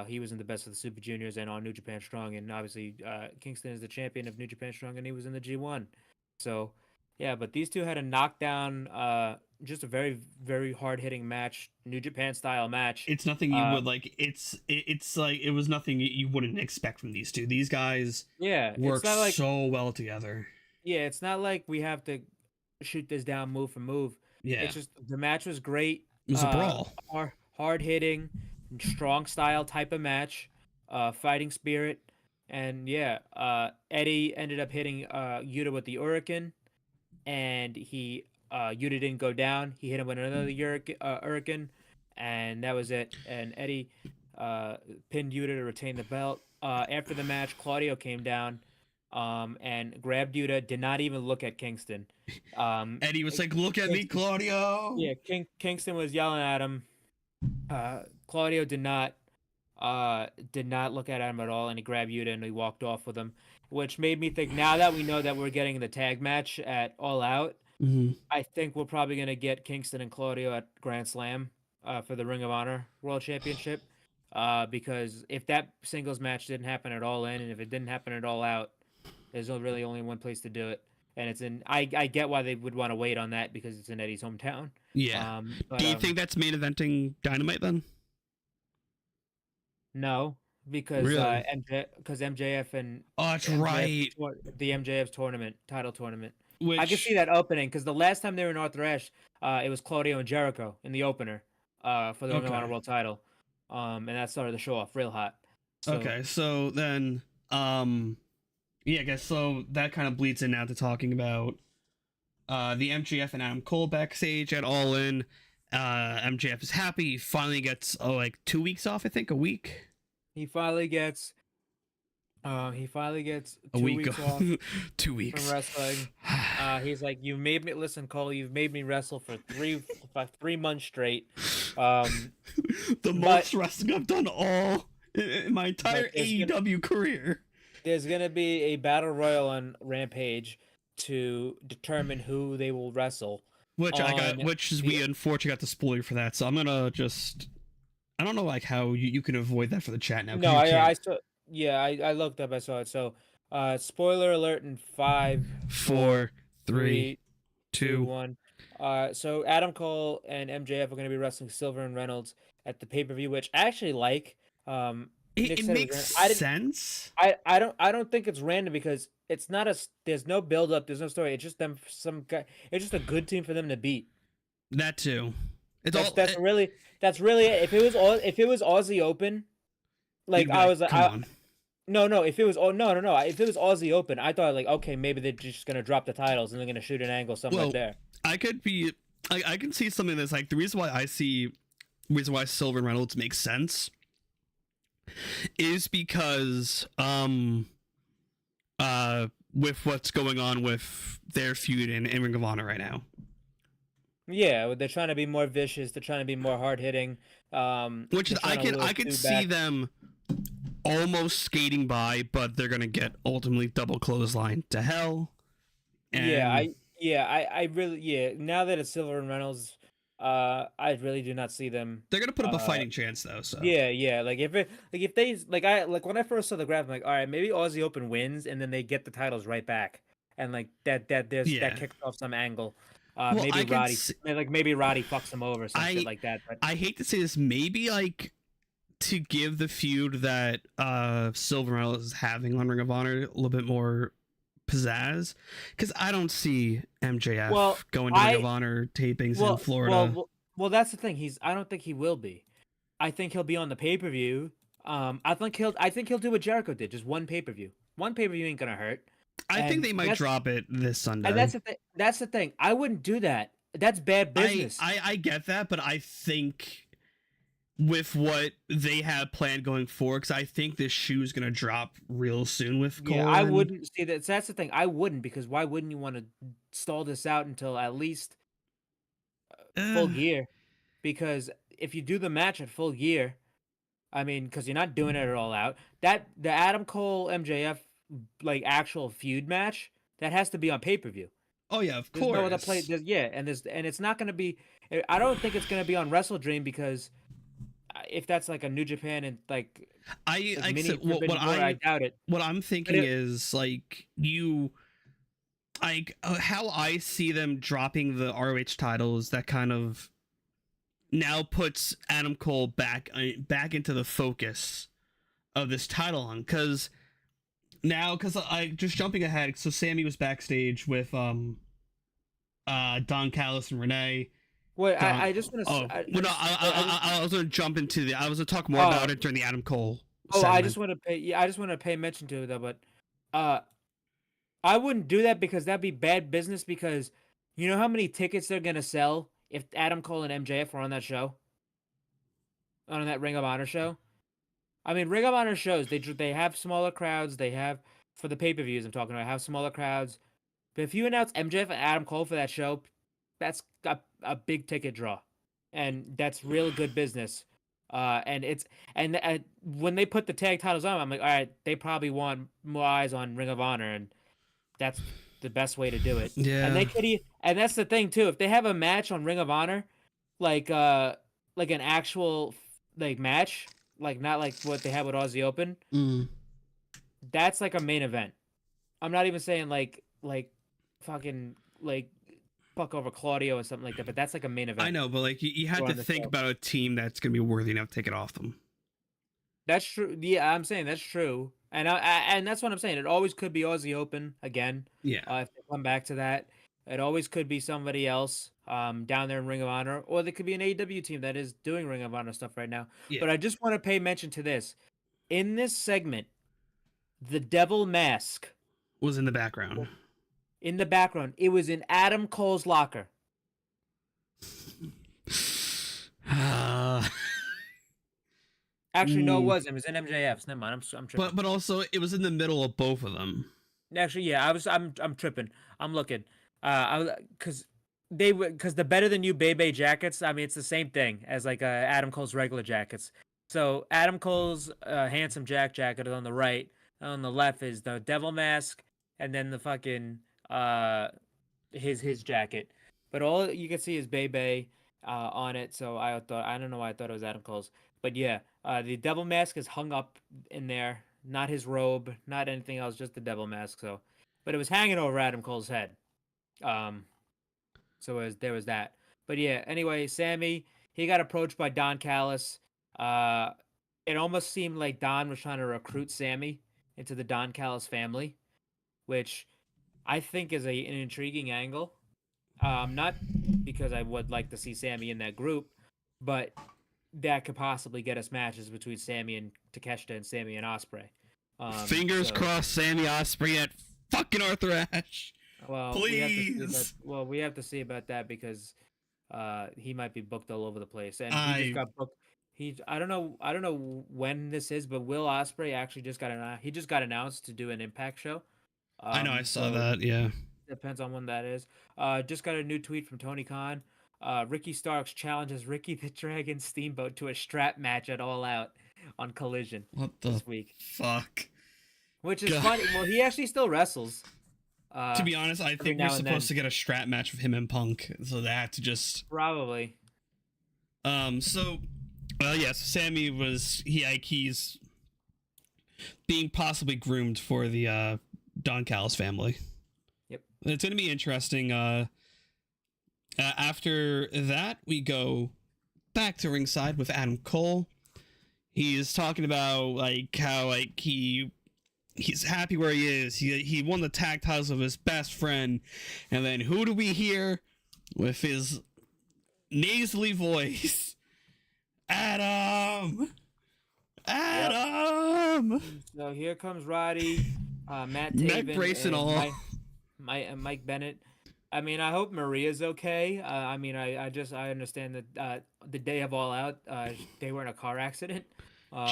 he was in the Best of the Super Juniors and on New Japan Strong. And obviously Kingston is the champion of New Japan Strong, and he was in the G1. So, yeah, but these two had a knockdown, just a very, very hard-hitting match, New Japan style match. It's nothing you would like. It's like it was nothing you wouldn't expect from these two. These guys, work so well together. Yeah, it's not like we have to shoot this down move for move. Yeah, it's just the match was great. It was a brawl, hard-hitting, strong style type of match, fighting spirit, and Eddie ended up hitting Yuta with the Hurricane, and Yuta didn't go down. He hit him with another Hurricane, and that was it. And Eddie pinned Yuta to retain the belt. After the match, Claudio came down and grabbed Yuta. Did not even look at Kingston. Eddie was like, "Look at me, Claudio." Yeah, Kingston was yelling at him. Claudio did not look at him at all, and he grabbed Yuta and he walked off with him, which made me think. Now that we know that we're getting the tag match at All Out, I think we're probably gonna get Kingston and Claudio at Grand Slam for the Ring of Honor World Championship. Because if that singles match didn't happen at All In, and if it didn't happen at All Out, there's really only one place to do it, and it's in. I get why they would want to wait on that because it's in Eddie's hometown. Yeah. Do you think that's main eventing Dynamite then? No, because Really? MJF and Oh, that's MJF right. the MJF title tournament. Which I can see that opening because the last time they were in Arthur Ashe, it was Claudio and Jericho in the opener for the Ring of Honor Okay. World title, and that started the show off real hot. So, Okay, so then, yeah, I guess so that kind of bleeds in now to talking about the MJF and Adam Cole backstage at All In. MJF is happy. He finally gets like 2 weeks off, I think, a week. he finally gets A 2 week weeks off. off 2 weeks. from wrestling. He's like, you made me listen, Cole. You've made me wrestle for 3 months straight. The most wrestling I've done all in my entire But there's AEW career. There's gonna be a battle royal on Rampage to determine who they will wrestle. Which we the- unfortunately got the spoiler for that, so I'm gonna just I don't know like how you can avoid that for the chat now. 'cause No, you I can't. saw. Yeah, I looked up. I saw it. So, spoiler alert in 5, 4, 3, 3, 2, 2. 1. So Adam Cole and MJF are going to be wrestling Silver and Reynolds at the pay-per-view, which I actually like. Nick It said makes was random. sense. I don't think it's random because it's not there's no build up, there's no story. It's just them some guy. It's just a good team for them to beat. That too. That's really it. If it was Aussie Open, like you'd be I was come on. no, if it was no, if it was Aussie Open, I thought like okay, maybe they're just gonna drop the titles and they're gonna shoot an angle somewhere Well, there. I can see something that's like the reason why Silver and Reynolds makes sense is because with what's going on with their feud in Ring of Honor right now. Yeah, they're trying to be more vicious. They're trying to be more hard hitting. Which is I can see them almost skating by, but they're gonna get ultimately double clothesline to hell. And I really now that it's Silver and Reynolds, I really do not see them. they're gonna put up a fighting chance though. So Yeah. Like if they when I first saw the graph, I'm like, all right, maybe Aussie Open wins and then they get the titles right back, and like that kicks off some angle. Maybe Roddy fucks him over or some shit like that. But I hate to say this, maybe like to give the feud that Silver and Reynolds is having on Ring of Honor a little bit more pizzazz, because I don't see MJF going to Ring of Honor tapings in Florida. Well, that's the thing. I don't think he will be. I think he'll be on the pay-per-view. I think he'll do what Jericho did, just one pay-per-view. One pay-per-view ain't gonna hurt. I think they might drop it this Sunday. And that's the thing. I wouldn't do that. That's bad business. I get that, but I think with what they have planned going forward, because I think this shoe is gonna drop real soon with Cole. Yeah, I wouldn't see that. So that's the thing. I wouldn't, because why wouldn't you want to stall this out until at least Full Gear? Because if you do the match at Full Gear, I mean, because you're not doing it at All Out, the Adam Cole MJF like actual feud match that has to be on pay-per-view. Oh yeah, of There's course. no other place. And it's not going to be. I don't think it's going to be on Wrestle Dream, because if that's like a New Japan and like I doubt it. What I'm thinking is like how I see them dropping the ROH titles, that kind of now puts Adam Cole back into the focus of this title on, because I just jumping ahead. So Sammy was backstage with Don Callis and Renee. Wait, I just want to. I was going to jump into I was going to talk more about it during the Adam Cole. segment. I just want to pay mention to it though, but I wouldn't do that, because that'd be bad business, because you know how many tickets they're gonna sell if Adam Cole and MJF were on that show? on that Ring of Honor show. I mean, Ring of Honor shows they have smaller crowds. They have for the pay-per-views. I'm talking about have smaller crowds. But if you announce MJF and Adam Cole for that show, that's a big ticket draw, and that's real good business. And it's when they put the tag titles on, I'm like, all right, they probably want more eyes on Ring of Honor, and that's the best way to do it. Yeah. And they could, and that's the thing too. If they have a match on Ring of Honor, like an actual like match, like not like what they have with Aussie Open, that's like a main event. I'm not even saying like fucking like fuck over Claudio or something like that, but that's like a main event. I know, but like you have to think about a team that's gonna be worthy enough to take it off them. That's true. Yeah, I'm saying that's true, and and that's what I'm saying. It always could be Aussie Open again. Yeah. If they come back to that, it always could be somebody else down there in Ring of Honor, or there could be an AEW team that is doing Ring of Honor stuff right now. Yeah. But I just want to pay mention to this. In this segment, the Devil Mask Was in the background. in the background. It was in Adam Cole's locker. Actually, no, it wasn't. It was in MJF's. Never mind. I'm tripping. But also it was in the middle of both of them. Actually, yeah, I'm tripping. I'm looking. Because the Better Than You Bebe jackets. I mean, it's the same thing as like Adam Cole's regular jackets. So Adam Cole's Handsome Jack jacket is on the right. On the left is the Devil Mask, and then the fucking his jacket. But all you can see is Bebe on it. So I don't know why I thought it was Adam Cole's. But yeah, the Devil Mask is hung up in there. Not his robe, not anything else, just the Devil Mask. So, but it was hanging over Adam Cole's head. So there was that. But yeah, anyway, Sammy, he got approached by Don Callis. It almost seemed like Don was trying to recruit Sammy into the Don Callis family, which I think is an intriguing angle. Not because I would like to see Sammy in that group, but that could possibly get us matches between Sammy and Takeshita and Sammy and Ospreay. Fingers crossed, Sammy Ospreay at fucking Arthur Ashe. Well, please. We have to see about that because he might be booked all over the place, and he just got booked. I don't know when this is, but Will Ospreay actually just got announced to do an Impact show. I know, I saw that. Yeah, depends on when that is. Just got a new tweet from Tony Khan. Ricky Starks challenges Ricky the Dragon Steamboat to a strap match at All Out on Collision this week. Fuck? Which is funny. Well, he actually still wrestles. To be honest, I think we're supposed to get a strap match with him and Punk, so they have to just probably. So, yes, Sammy he's being possibly groomed for the Don Callis family. Yep, it's gonna be interesting. After that, we go back to ringside with Adam Cole. He's talking about like how like he's happy where he is. He won the tag titles of his best friend, and then who do we hear with his nasally voice? Adam. So here comes Roddy, Matt Taven, neck brace and all. Mike Bennett. I mean, I hope Maria's okay. I mean, I understand that the day of All Out, they were in a car accident.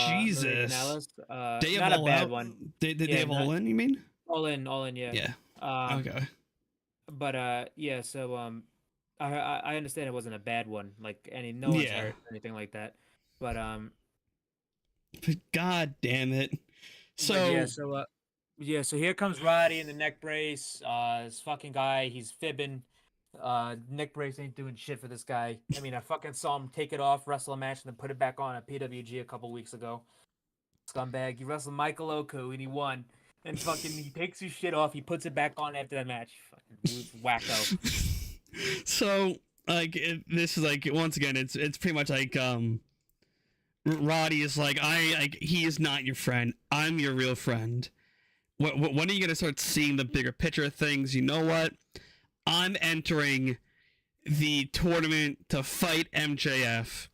Jesus. Day not of a bad out? One. Day of All In, you mean? All in, yeah. Yeah. Okay. But yeah, so I understand it wasn't a bad one, like no one's hurt or anything like that. But God damn it. So here comes Roddy in the neck brace. This fucking guy, he's fibbing. Neck brace ain't doing shit for this guy. I mean, I fucking saw him take it off, wrestle a match, and then put it back on at PWG a couple weeks ago. Scumbag. He wrestled Michael Oku and he won. And fucking he takes his shit off, he puts it back on after that match. Fucking wacko. So like this is like once again it's pretty much like Roddy is like he is not your friend. I'm your real friend. When are you gonna start seeing the bigger picture of things? You know what? I'm entering the tournament to fight MJF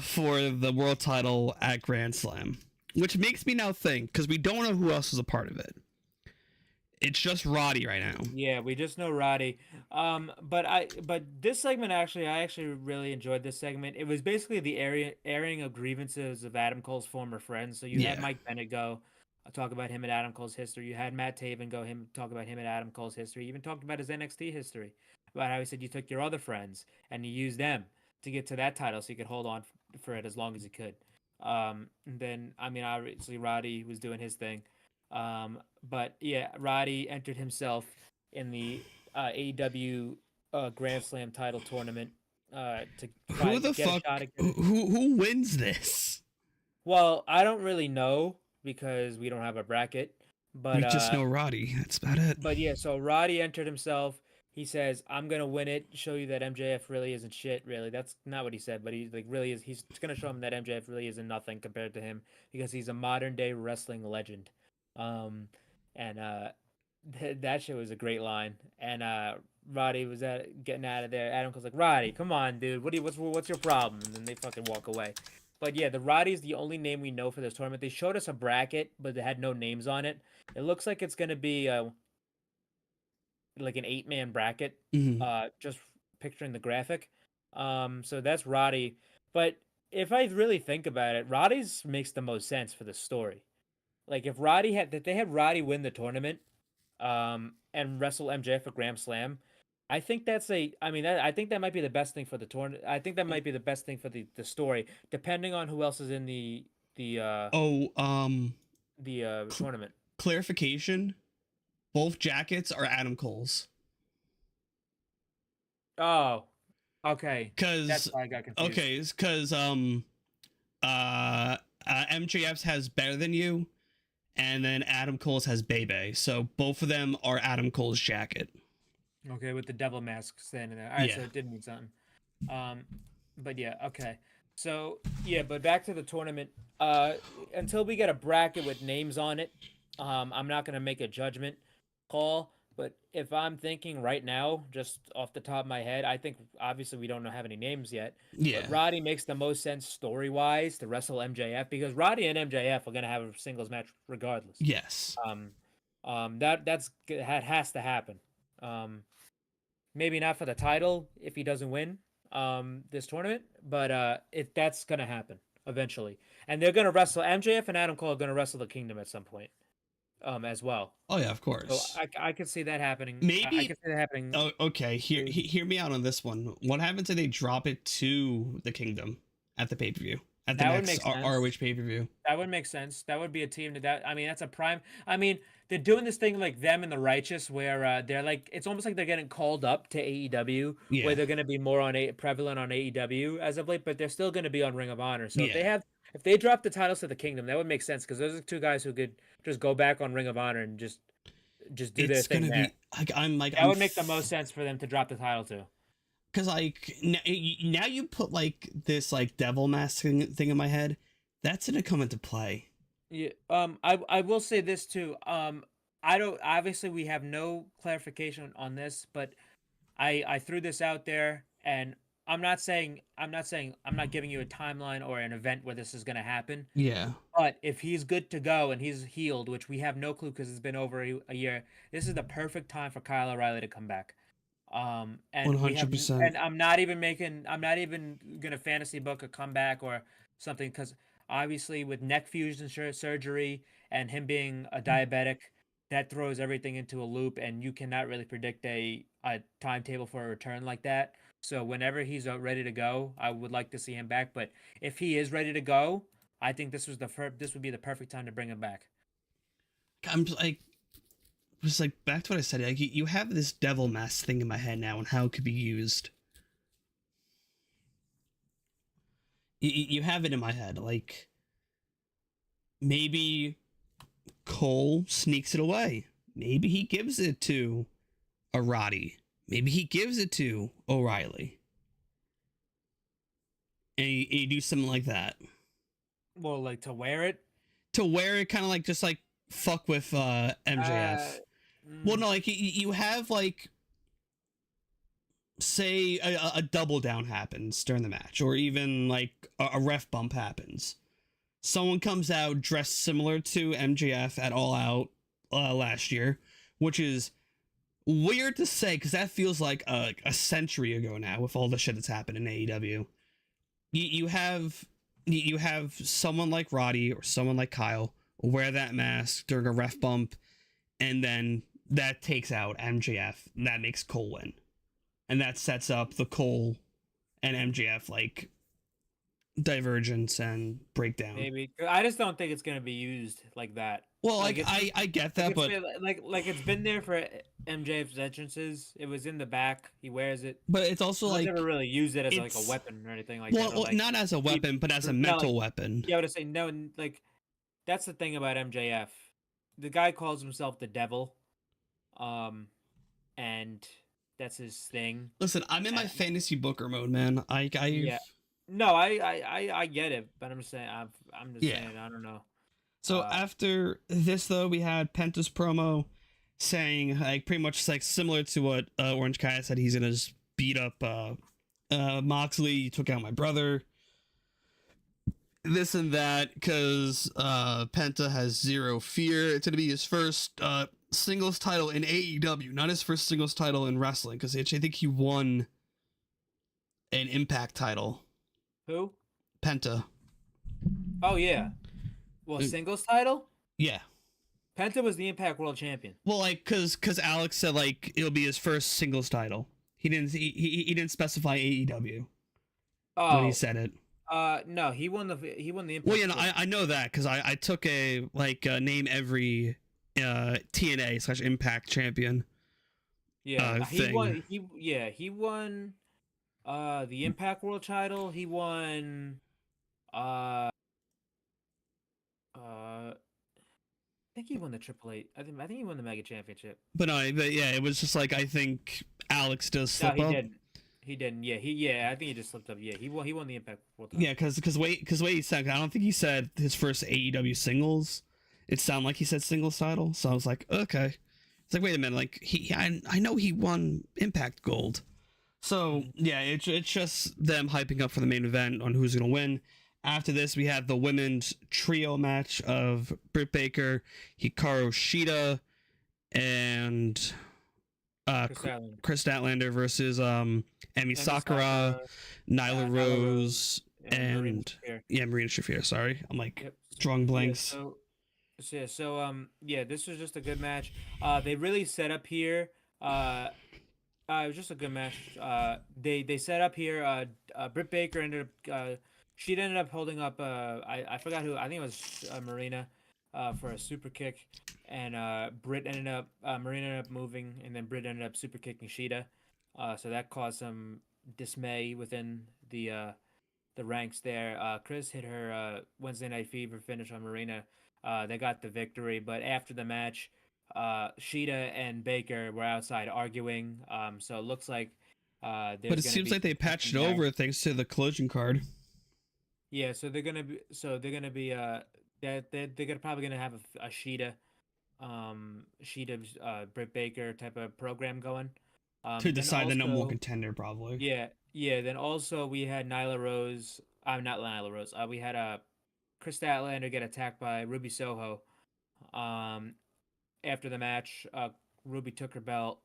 for the world title at Grand Slam, which makes me now think, because we don't know who else is a part of it. It's just Roddy right now. Yeah, we just know Roddy. But this segment I actually really enjoyed this segment. It was basically the airing of grievances of Adam Cole's former friends. So you had Yeah. Mike Bennett go talk about him and Adam Cole's history. You had Matt Taven go talk about him and Adam Cole's history. You even talked about his NXT history, about how he said you took your other friends and you used them to get to that title so you could hold on for it as long as you could. And then I mean obviously Roddy was doing his thing. But yeah, Roddy entered himself in the AEW Grand Slam title tournament to try Who to the get fuck? a shot against. Who wins this? Well, I don't really know because we don't have a bracket, but We just know Roddy. That's about it. But yeah, so Roddy entered himself. He says, "I'm gonna win it. Show you that MJF really isn't shit. Really, that's not what he said, but he like really is. He's gonna show him that MJF really isn't nothing compared to him because he's a modern day wrestling legend." Um, and that shit was a great line. And Roddy was getting out of there. Adam was like, "Roddy, come on, dude. What's your problem?" And then they fucking walk away. But yeah, the Roddy is the only name we know for this tournament. They showed us a bracket, but they had no names on it. It looks like it's gonna be like an 8-man bracket. Mhm. Just picturing the graphic. So that's Roddy. But if I really think about it, Roddy's makes the most sense for the story. Like if they had Roddy win the tournament, and wrestle MJF at Grand Slam, I think I think that might be the best thing for the tournament. I think that might be the best thing for the story, depending on who else is in the tournament. Clarification: both jackets are Adam Cole's. Oh, okay. Because That's why I got confused. okay, because MJF's has Better Than You, and then Adam Cole's has Bebe. So both of them are Adam Cole's jacket. Okay, with the devil mask standing there. All right, so Yeah. it did mean something. But yeah, okay. So yeah, but back to the tournament. Until we get a bracket with names on it, I'm not gonna make a judgment call. But if I'm thinking right now, just off the top of my head, I think obviously we don't have any names yet. Yeah. But Roddy makes the most sense story wise to wrestle MJF because Roddy and MJF are gonna have a singles match regardless. Yes. That has to happen. Maybe not for the title if he doesn't win this tournament, but that's gonna happen eventually. And they're gonna wrestle MJF and Adam Cole are gonna wrestle the Kingdom at some point, as well. Oh yeah, of So course. I could see that happening. I Maybe- could see that happening. Oh, okay. Hear me out on this one. What happens if they drop it to the Kingdom at the pay-per-view? At the That would next make sense. ROH pay-per-view? That would make sense. That would be a team that. I mean, that's a prime. I mean, they're doing this thing like them and the Righteous, where they're like, it's almost like they're getting called up to AEW, Yeah. where they're going to be more prevalent on AEW as of late, but they're still going to be on Ring of Honor. So if they drop the titles to the Kingdom, that would make sense because those are two guys who could just go back on Ring of Honor and just do their It's thing gonna there. be like I'm like That would make the most sense for them to drop the title to. because like now you put like this like devil mask thing in my head. That's gonna come into play. Yeah. I will say this too. I don't. Obviously, we have no clarification on this, but I threw this out there, and I'm not giving you a timeline or an event where this is going to happen. Yeah. But if he's good to go and he's healed, which we have no clue because it's been over a year, this is the perfect time for Kyle O'Reilly to come back. And 100%. And I'm not even gonna fantasy book a comeback or something because obviously with neck fusion surgery and him being a diabetic, that throws everything into a loop, and you cannot really predict a timetable for a return like that. So whenever he's ready to go, I would like to see him back. But if he is ready to go, I think this would be the perfect time to bring him back. I'm just like back to what I said. Like you have this devil mask thing in my head now and how it could be used. You have it in my head. Like maybe Cole sneaks it away. Maybe he gives it to a Roddy. Maybe he gives it to O'Reilly. And you do something like that. Well, like to wear it. To wear it kind of like just like fuck with MJF. Well, no, like you have like, say a double down happens during the match, or even like a ref bump happens. Someone comes out dressed similar to MJF at All Out last year, which is weird to say because that feels like a century ago now with all the shit that's happened in AEW. You have someone like Roddy or someone like Kyle wear that mask during a ref bump, and then that takes out MJF. And that makes Cole win, and that sets up the Cole and MJF like divergence and breakdown. Maybe I just don't think it's gonna be used like that. Well, Like, I get that, but like it's been there for MJF's entrances. It was in the back. He wears it. it's also He's like never really used it as like a it's- weapon or anything like that. well, Or, like, not as a weapon, but as a no, mental like, weapon. yeah, I would say no. Like that's the thing about MJF. The guy calls himself the devil, and that's his thing. Listen, I'm in my and- fantasy booker mode, man. Yeah. No, I get it, but I'm just saying. I'm just Yeah. saying. I don't know. So after this, though, we had Penta's promo saying, like, pretty much like similar to what Orange Kai said. He's gonna just beat up Moxley. You took out my brother. This and that, because Penta has zero fear. It's gonna be his first singles title in AEW, not his first singles title in wrestling, because I think he won an Impact title. Who? Penta. Oh yeah. Well, singles title. Yeah. Penta was the Impact World Champion. Well, like, cause Alex said like it'll be his first singles title. He didn't specify AEW when he said it. No, he won the Impact. Well, yeah, no, I know that because I took a name every TNA / Impact champion. Yeah, he thing. won. He won. The Impact World Title. He won. I think he won the Triple Eight. I think he won the Mega Championship. But yeah, it was just like I think Alex does slip No, up. He didn't. Yeah, I think he just slipped up. Yeah, he won the Impact World Title. Yeah, because wait he said, I don't think he said his first AEW singles. It sounded like he said singles title, so I was like, okay. It's like, wait a minute, like I know he won Impact Gold. So yeah, it's just them hyping up for the main event on who's gonna win. After this, we have the women's trio match of Britt Baker, Hikaru Shida, and Chris Statlander versus Emi Sakura, Nyla Rose, and Marina Shafir. Sorry, I'm like drawing blanks. Yeah, this was just a good match. They really set up here. It was just a good match. They set up here. Britt Baker ended up. She ended up holding up. I forgot who. I think it was Marina, for a super kick, and Britt ended up. Marina ended up moving, and then Britt ended up super kicking Shida. So that caused some dismay within the ranks there. Chris hit her Wednesday Night Fever finish on Marina. They got the victory, but after the match, Shida and Baker were outside arguing. So it looks like. But it seems like they patched it over thanks to the collision card. Yeah, so they're gonna be. They're probably gonna have a Shida, Britt Baker type of program going. To decide the number one contender, probably. Yeah. Then also we had Nyla Rose. I'm not Nyla Rose. We had Chris Statlander get attacked by Ruby Soho. After the match, Ruby took her belt.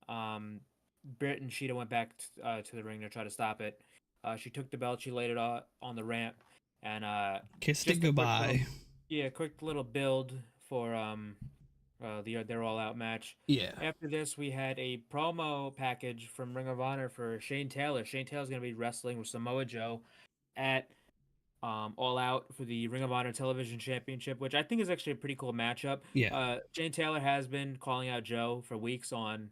Britt and Shida went back to the ring to try to stop it. She took the belt. She laid it on the ramp, and kissed it goodbye. Quick little build for their all out match. Yeah. After this, we had a promo package from Ring of Honor for Shane Taylor. Shane Taylor's going to be wrestling with Samoa Joe at All Out for the Ring of Honor Television Championship, which I think is actually a pretty cool matchup. Yeah. Shane Taylor has been calling out Joe for weeks on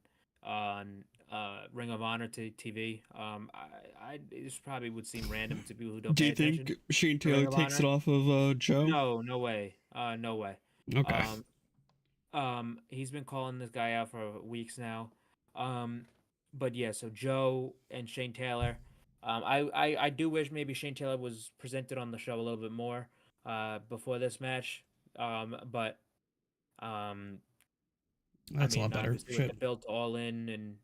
Ring of Honor TV. I this probably would seem random to people who don't. Do pay you think attention Shane Taylor takes it off of Joe? No way. No way. Okay. He's been calling this guy out for weeks now. But yeah, so Joe and Shane Taylor. I do wish maybe Shane Taylor was presented on the show a little bit more before this match. But that's a lot better. With the build all in, and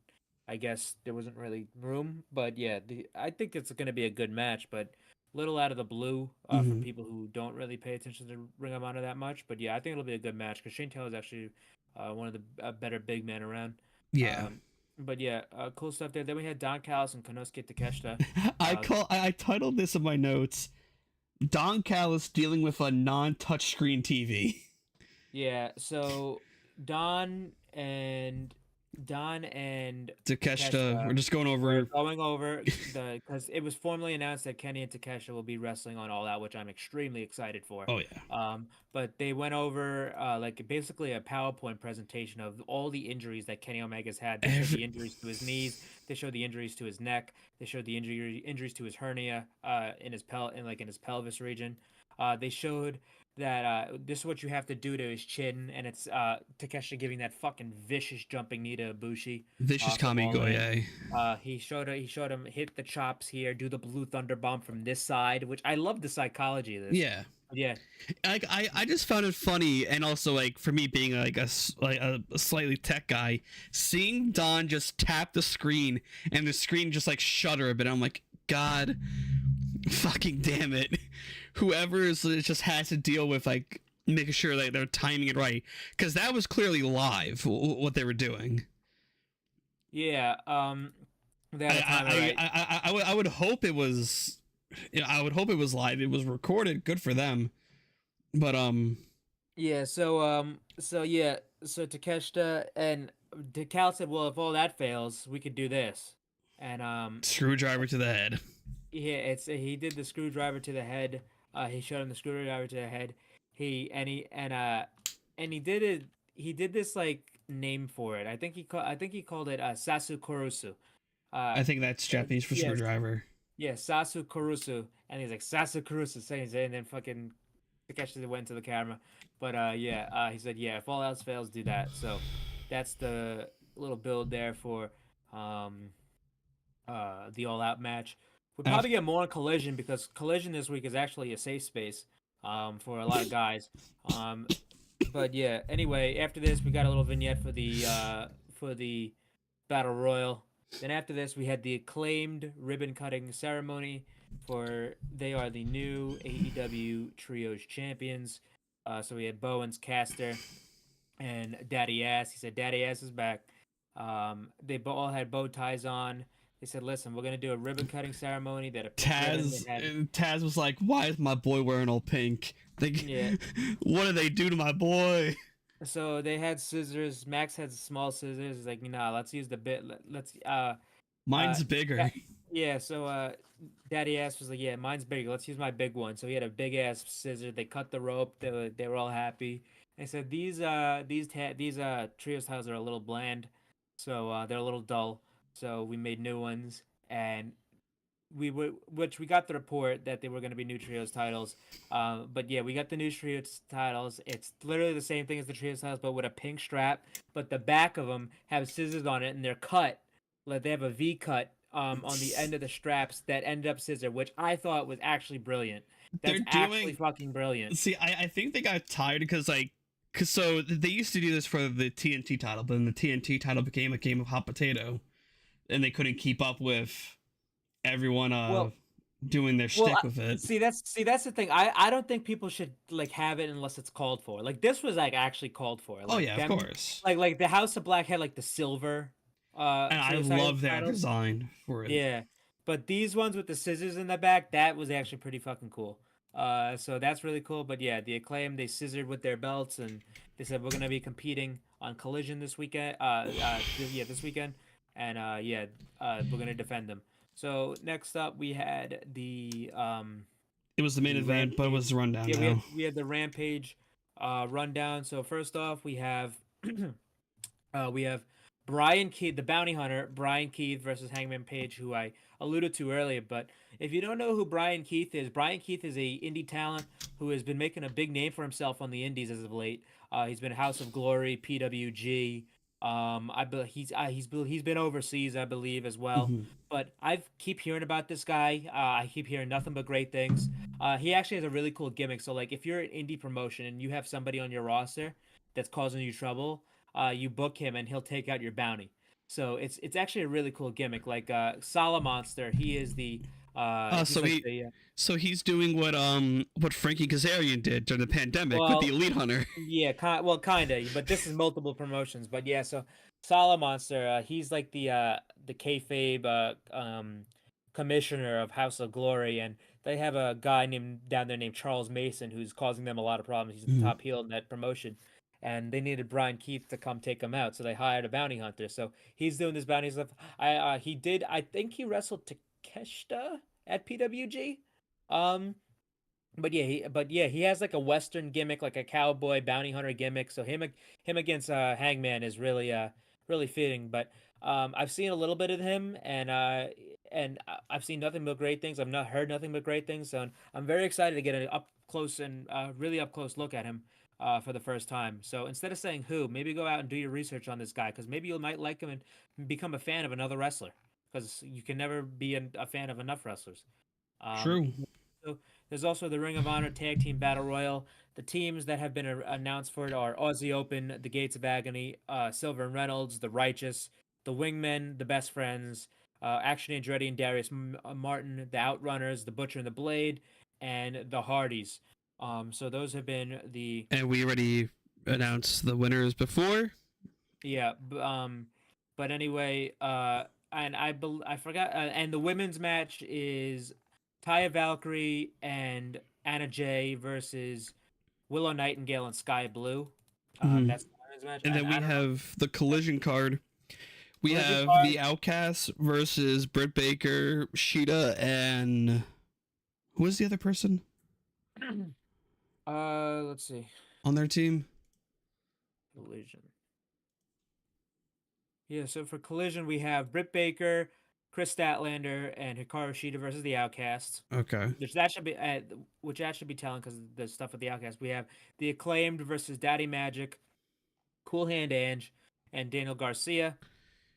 I guess there wasn't really room. But yeah, I think it's going to be a good match, but a little out of the blue for people who don't really pay attention to Ring of Honor that much. But yeah, I think it'll be a good match because Shane Taylor is actually one of the better big men around. Yeah. But yeah, cool stuff there. Then we had Don Callis and Konosuke Takeshita. I titled this in my notes. Don Callis dealing with a non-touchscreen TV. Yeah, so Don and Takeshita, we're just going over. because it was formally announced that Kenny and Takeshita will be wrestling on All Out, which I'm extremely excited for. Oh yeah. But they went over like basically a PowerPoint presentation of all the injuries that Kenny Omega's had. They showed the injuries to his knees. They showed the injuries to his neck. They showed the injuries to his hernia in his pelvis region. They showed that this is what you have to do to his chin, and it's Takeshita giving that fucking vicious jumping knee to Ibushi. Vicious Kami Goye. He showed him hit the chops here, do the blue thunder bomb from this side, which I love the psychology of this. Yeah. Yeah. Like I just found it funny, and also like for me being like a slightly tech guy, seeing Don just tap the screen and the screen just like shudder a bit. I'm like, God fucking damn it. Whoever is just has to deal with like making sure that they're timing it right, because that was clearly live what they were doing. Yeah. I would hope it was. I would hope it was live. It was recorded. Good for them. But Yeah. So Takeshita and Cal said, "Well, if all that fails, we could do this." And screwdriver to the head. Yeah, he did the screwdriver to the head. He showed him the screwdriver to the head. He did it. He did this like name for it. I think he called it Sasu Korusu. I think that's Japanese for screwdriver. Yeah, Sasu Korusu, and he's like Sasu Korusu, saying it, and then fucking Takeshi went to the camera. But he said, yeah, if all else fails, do that. So that's the little build there for the All Out match. We'll probably get more on Collision, because Collision this week is actually a safe space for a lot of guys. But yeah, anyway, after this we got a little vignette for the Battle Royal. Then after this we had the Acclaimed ribbon cutting ceremony for they are the new AEW Trios champions. So we had Bowens, Caster, and Daddy Ass. He said Daddy Ass is back. They all had bow ties on. They said, "Listen, we're gonna do a ribbon cutting ceremony." Taz was like, "Why is my boy wearing all pink? What did they do to my boy?" So they had scissors. Max had small scissors. He's like, let's use the bit. Mine's bigger. Yeah. So Daddy Ass was like, "Yeah, mine's bigger. Let's use my big one." So he had a big ass scissor. They cut the rope. They were all happy. They said these trio styles are a little bland, so they're a little dull. So we made new ones, and we got the report that they were going to be new trios titles. But yeah, we got the new trios titles. It's literally the same thing as the trios titles, but with a pink strap. But the back of them have scissors on it, and they're cut. Like they have a V cut on the end of the straps that ended up scissor, which I thought was actually brilliant. That's actually fucking brilliant. See, I think they got tired because so they used to do this for the TNT title, but then the TNT title became a game of hot potato. And they couldn't keep up with everyone doing their shtick with it. See, that's the thing. I don't think people should like have it unless it's called for. Like this was like actually called for. Like, of course. Like the House of Black had like the silver. And I love that design for it. Yeah, but these ones with the scissors in the back, that was actually pretty fucking cool. So that's really cool. But yeah, the Acclaim, they scissored with their belts, and they said we're gonna be competing on Collision this weekend. This weekend. And we're gonna defend them. So next up, we had the It was the main event, but it was the rundown. Yeah, we had the Rampage rundown. So first off, we have Brian Keith, the bounty hunter, Brian Keith versus Hangman Page, who I alluded to earlier. But if you don't know who Brian Keith is a indie talent who has been making a big name for himself on the indies as of late. He's been House of Glory, PWG. I believe he's been overseas, I believe, as well. Mm-hmm. But I keep hearing about this guy. I keep hearing nothing but great things. He actually has a really cool gimmick. So like, if you're an indie promotion and you have somebody on your roster that's causing you trouble, you book him and he'll take out your bounty. So it's actually a really cool gimmick. Like Monster, he is the He's So like he the, so he's doing what Frankie Kazarian did during the pandemic with the Well, Elite Hunter. yeah, kind of, but this is multiple promotions. But yeah, so Salah Monster, he's like the kayfabe commissioner of House of Glory, and they have a guy named down there named Charles Mason who's causing them a lot of problems. He's the Mhm. top heel in that promotion, and they needed Brian Keith to come take him out, so they hired a bounty hunter. So he's doing this bounty stuff. I think he wrestled Takeshita at PWG. Um, but yeah, he has like a Western gimmick, like a cowboy bounty hunter gimmick. So him against Hangman is really fitting. But I've seen a little bit of him, and I've seen nothing but great things. I've not heard nothing but great things. So I'm very excited to get an up close and really up close look at him for the first time. So instead of saying who, maybe go out and do your research on this guy, because maybe you might like him and become a fan of another wrestler. Because you can never be a fan of enough wrestlers. True. So there's also the Ring of Honor Tag Team Battle Royal. The teams that have been announced for it are Aussie Open, the Gates of Agony, Silver and Reynolds, the Righteous, the Wingmen, the Best Friends, Action Andretti and Darius Martin, the Outrunners, the Butcher and the Blade, and the Hardys. So those have been the And we already announced the winners before. yeah. But anyway, and I forgot, and the women's match is Taya Valkyrie and Anna Jay versus Willow Nightingale and Sky Blue. Mhm. That's the women's match. And then we I don't know- have the collision card. We Collision have card. the Outcasts versus Britt Baker, Sheeta, and who was the other person let's see. on their team? Collision. Yeah, so for Collision we have Britt Baker, Chris Statlander, and Hikaru Shida versus the Outcasts. Okay. Which that should be telling because the stuff with the Outcasts. We have the Acclaimed versus Daddy Magic, Cool Hand Ange, and Daniel Garcia.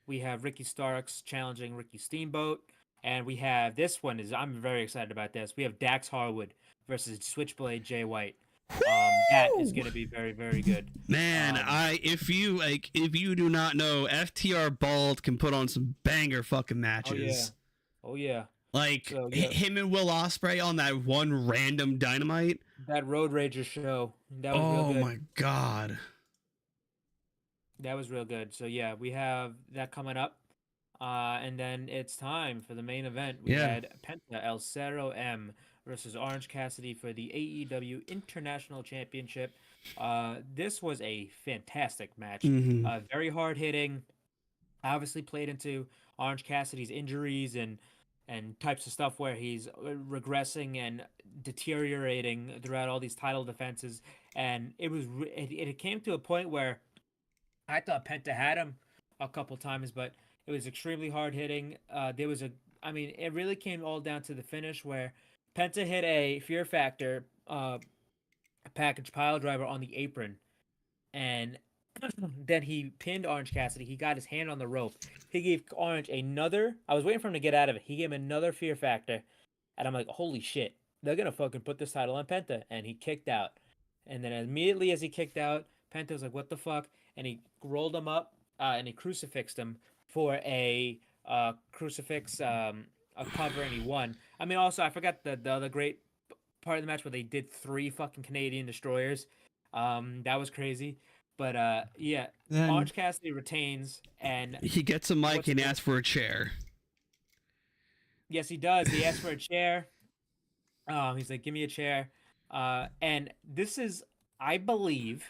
We have Ricky Starks challenging Ricky Steamboat, and we have this one is I'm very excited about this. We have Dax Harwood versus Switchblade Jay White. That is going to be very very good. Man, if you do not know, FTR Bald can put on some banger fucking matches. Oh yeah. Like So, yeah. him and Will Ospreay on that one random Dynamite. That Road Rager show. That was real Oh good. my god. That was real good. So yeah, we have that coming up. And then it's time for the main event. We Yeah. had Penta El Cerro M versus Orange Cassidy for the AEW International Championship. This was a fantastic match. Mhm. Very hard hitting. Obviously played into Orange Cassidy's injuries and types of stuff where he's regressing and deteriorating throughout all these title defenses. And it came to a point where I thought Penta had him a couple times, but it was extremely hard hitting. It really came all down to the finish where Penta hit a Fear Factor package pile driver on the apron, and then he pinned Orange Cassidy. He got his hand on the rope. He gave Orange another. I was waiting for him to get out of it. He gave him another Fear Factor, and I'm like, holy shit, they're gonna fucking put this title on Penta, and he kicked out. And then immediately as he kicked out, Penta was like, what the fuck? And he rolled him up and he crucifixed him for a crucifix a cover, and he won. I mean, also I forgot the other great part of the match where they did 3 fucking Canadian destroyers. That was crazy. But yeah, Then Orange Cassidy retains, and he gets a mic What's and the- asks for a chair. yes, he does. He asked for a chair. He's like, give me a chair. And this is, I believe,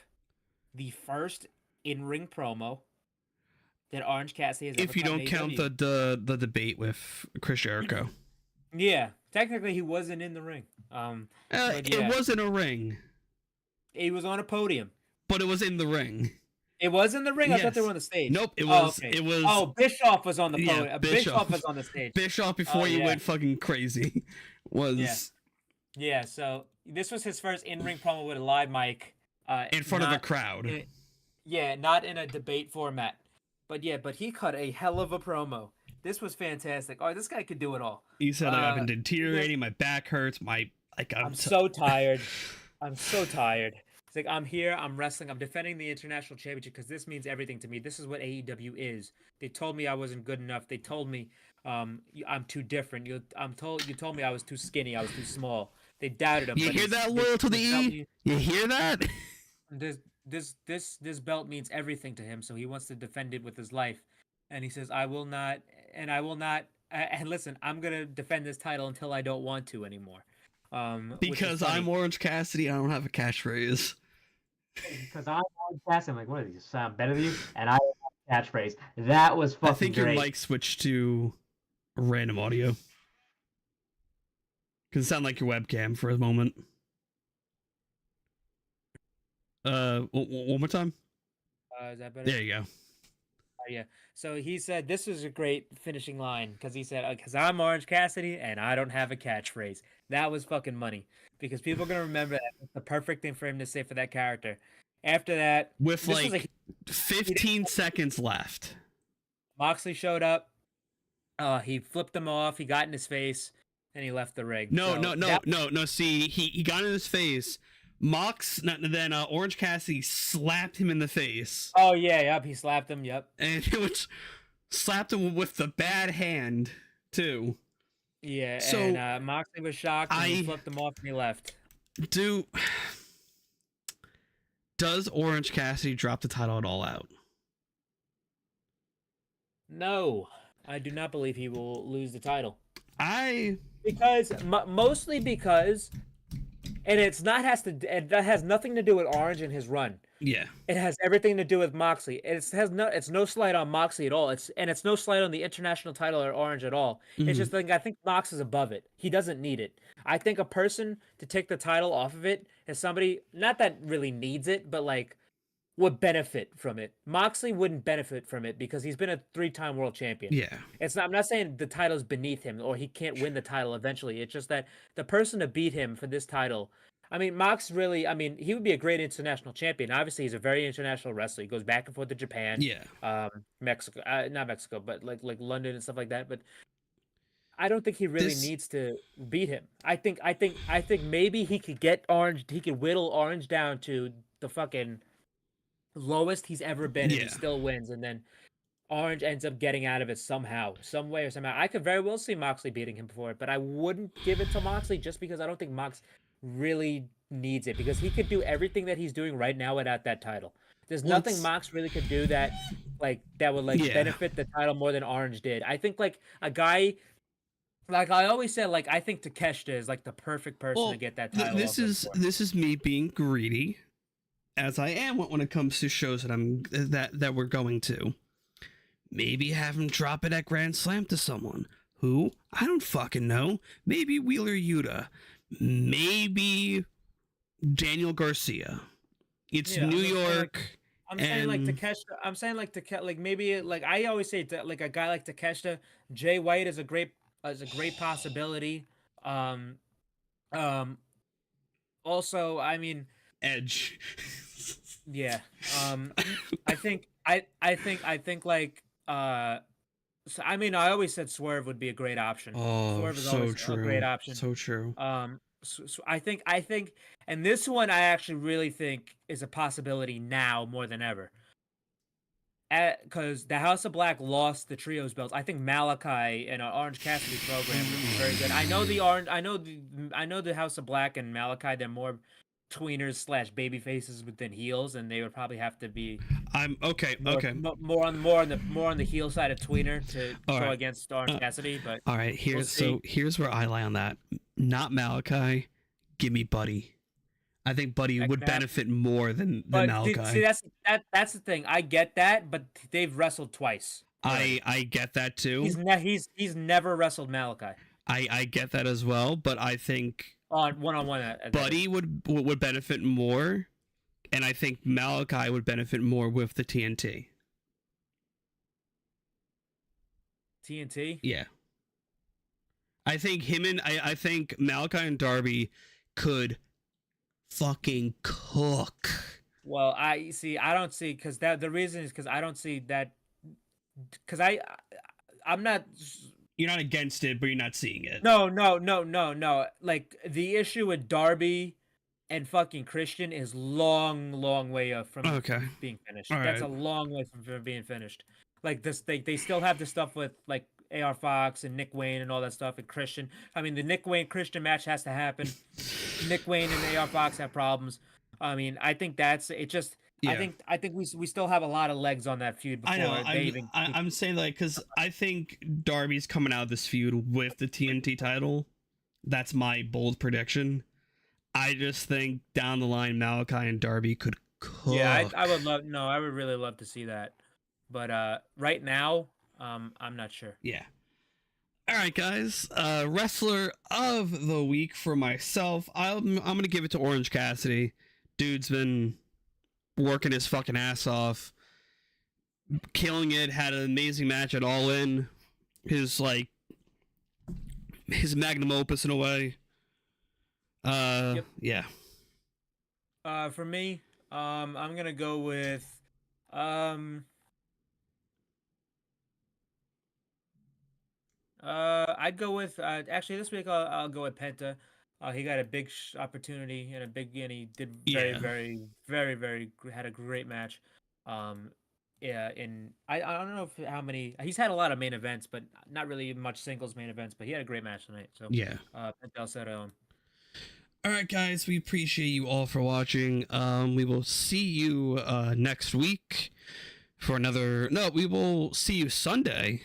the first in-ring promo that Orange Cassidy has ever If you cut in don't count AEW. the debate with Chris Jericho. Yeah, technically he wasn't in the ring. But yeah. It wasn't a ring, He was on a podium. but it was in the ring. It was in the ring. I thought they Yes. were on the stage. Nope, it Oh, was okay. it was Oh, Bischoff was on the Yeah, podium. Bischoff. Bischoff was on the stage. Bischoff before he yeah. went fucking crazy. Was Yeah. Yeah, so this was his first in-ring promo with a live mic. in front of the not crowd. in- Yeah, not in a debate format. But he cut a hell of a promo. This was fantastic. Oh, this guy could do it all. He said, like, I've been yeah. deteriorating, my back hurts, I'm so tired. I'm so tired. It's like, I'm here, I'm wrestling, I'm defending the international championship because this means everything to me. This is what AEW is. They told me I wasn't good enough. They told me I'm too different. You told me I was too skinny. I was too small. They doubted him. You but hear he's- that, this- loyal to the this belt E? mean- You hear that? This belt means everything to him. So he wants to defend it with his life, and he says, "I will not, and I will not." And listen, I'm gonna defend this title until I don't want to anymore. Which is Because funny. I'm Orange Cassidy, I don't have a catchphrase. Because I'm on cast, I'm like, what do these sound better than you? And I have a catchphrase. That was fucking I think your great. mic switched to random audio. Can sound like your webcam for a moment. One more time. Is that better? There you go. Yeah. So he said this was a great finishing line because he said, "Because I'm Orange Cassidy and I don't have a catchphrase." That was fucking money because people are gonna remember that. It's the perfect thing for him to say for that character. After that, With this was like 15 seconds left. Moxley showed up. He flipped him off. He got in his face, and he left the ring. No, So no. See, he got in his face. Then Orange Cassidy slapped him in the face. Oh yeah, yep. He slapped him. Yep. And it was slapped him with the bad hand too. Yeah. So, and Moxley was shocked. And he flipped him off, and he left. Does Orange Cassidy drop the title at All Out? No, I do not believe he will lose the title. Mostly because, and it has nothing to do with Orange and his run. Yeah. It has everything to do with Moxley. It's no slight on Moxley at all. It's no slight on the international title or Orange at all. It's just I think Mox is above it. He doesn't need it. I think a person to take the title off of it is somebody not that really needs it, but like would benefit from it. Moxley wouldn't benefit from it because he's been a 3-time world champion. Yeah. I'm not saying the title's beneath him or he can't win the title eventually. It's just that the person to beat him for this title, I mean, Mox really, he would be a great international champion. Obviously, he's a very international wrestler. He goes back and forth to Japan. Yeah. Mexico, not Mexico, but like London and stuff like that. But I don't think he really needs to beat him. I think maybe he could get Orange. He could whittle Orange down to the fucking lowest he's ever been, and he still wins. And then Orange ends up getting out of it somehow, some way or somehow. I could very well see Moxley beating him for it, but I wouldn't give it to Moxley just because I don't think Mox really needs it because he could do everything that he's doing right now without that title. There's nothing Mox really could do that would benefit the title more than Orange did. I think like a guy. Like I always said, like I think Takeshita is like the perfect person to get that title. This is me being greedy, as I am when it comes to shows that we're going to. Maybe have him drop it at Grand Slam to someone who I don't fucking know. Maybe Wheeler Yuta, maybe Daniel Garcia. It's New York. I'm saying like Takeshita. Like maybe like I always say like a guy like Takeshita, Jay White is a great possibility. Also, I mean, Edge. Yeah. I think like so, I mean, I always said Swerve would be a great option. Oh, Swerve is so always true. a great option. So true. So I think, and this one I actually really think is a possibility now more than ever. Because the House of Black lost the trios belts. I think Malachi and Orange Cassidy program would be very good. I know the House of Black and Malachi, they're more tweeners / baby faces within heels, and they would probably have to be. I'm okay. More on the heel side of tweener to All go right. against Orange Cassidy. But all right, here's where I lie on that. Not Malachi. Give me Buddy. I think Buddy would benefit more than Malachi. See, that's the thing. I get that, but they've wrestled twice. I get that too. He's never wrestled Malachi. I get that as well, but I think on one. Buddy would benefit more, and I think Malachi would benefit more with the TNT. TNT? Yeah. I think I think Malachi and Darby could fucking cook. Well, I don't see because the reason is because I don't see that because I'm not. You're not against it, but you're not seeing it. No. Like the issue with Darby and fucking Christian is long way off from being finished. All That's right. a long way from being finished. Like this, they still have the stuff with like AR Fox and Nick Wayne and all that stuff and Christian. I mean, the Nick Wayne Christian match has to happen. Nick Wayne and AR Fox have problems. I mean, I think that's it. Just Yeah. I think we still have a lot of legs on that feud before I know. they even. I'm saying like because I think Darby's coming out of this feud with the TNT title. That's my bold prediction. I just think down the line Malachi and Darby could cook. Yeah, I would love. No, I would really love to see that. But right now, I'm not sure. Yeah. All right, guys. Wrestler of the week for myself. I'm gonna give it to Orange Cassidy. Dude's been working his fucking ass off, killing it. Had an amazing match at All In. His magnum opus in a way. Yep. Yeah. For me, I'm gonna go with I'd go with actually this week I'll go with Penta. He got a big opportunity and he did very had a great match. Yeah, I don't know how many he's had a lot of main events, but not really much singles main events. But he had a great match tonight. So Yeah. Penta said All right, guys. We appreciate you all for watching. We will see you next week for another. No, we will see you Sunday.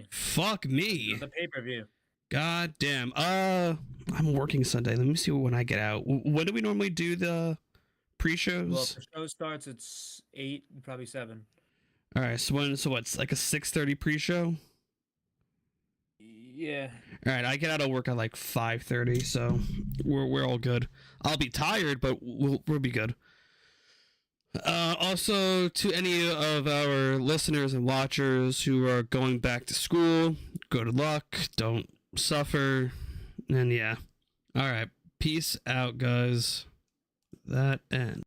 Fuck me. The pay-per-view. God damn. I'm working Sunday. Let me see when I get out. When do we normally do the pre-shows? Well, if the show starts at 8, probably 7. All right. So what's like a 6:30 pre-show? Yeah. All right. I get out of work at like 5:30, so we're all good. I'll be tired, but we'll be good. Also, to any of our listeners and watchers who are going back to school, good luck. Don't suffer. And yeah. All right. Peace out, guys. That ends.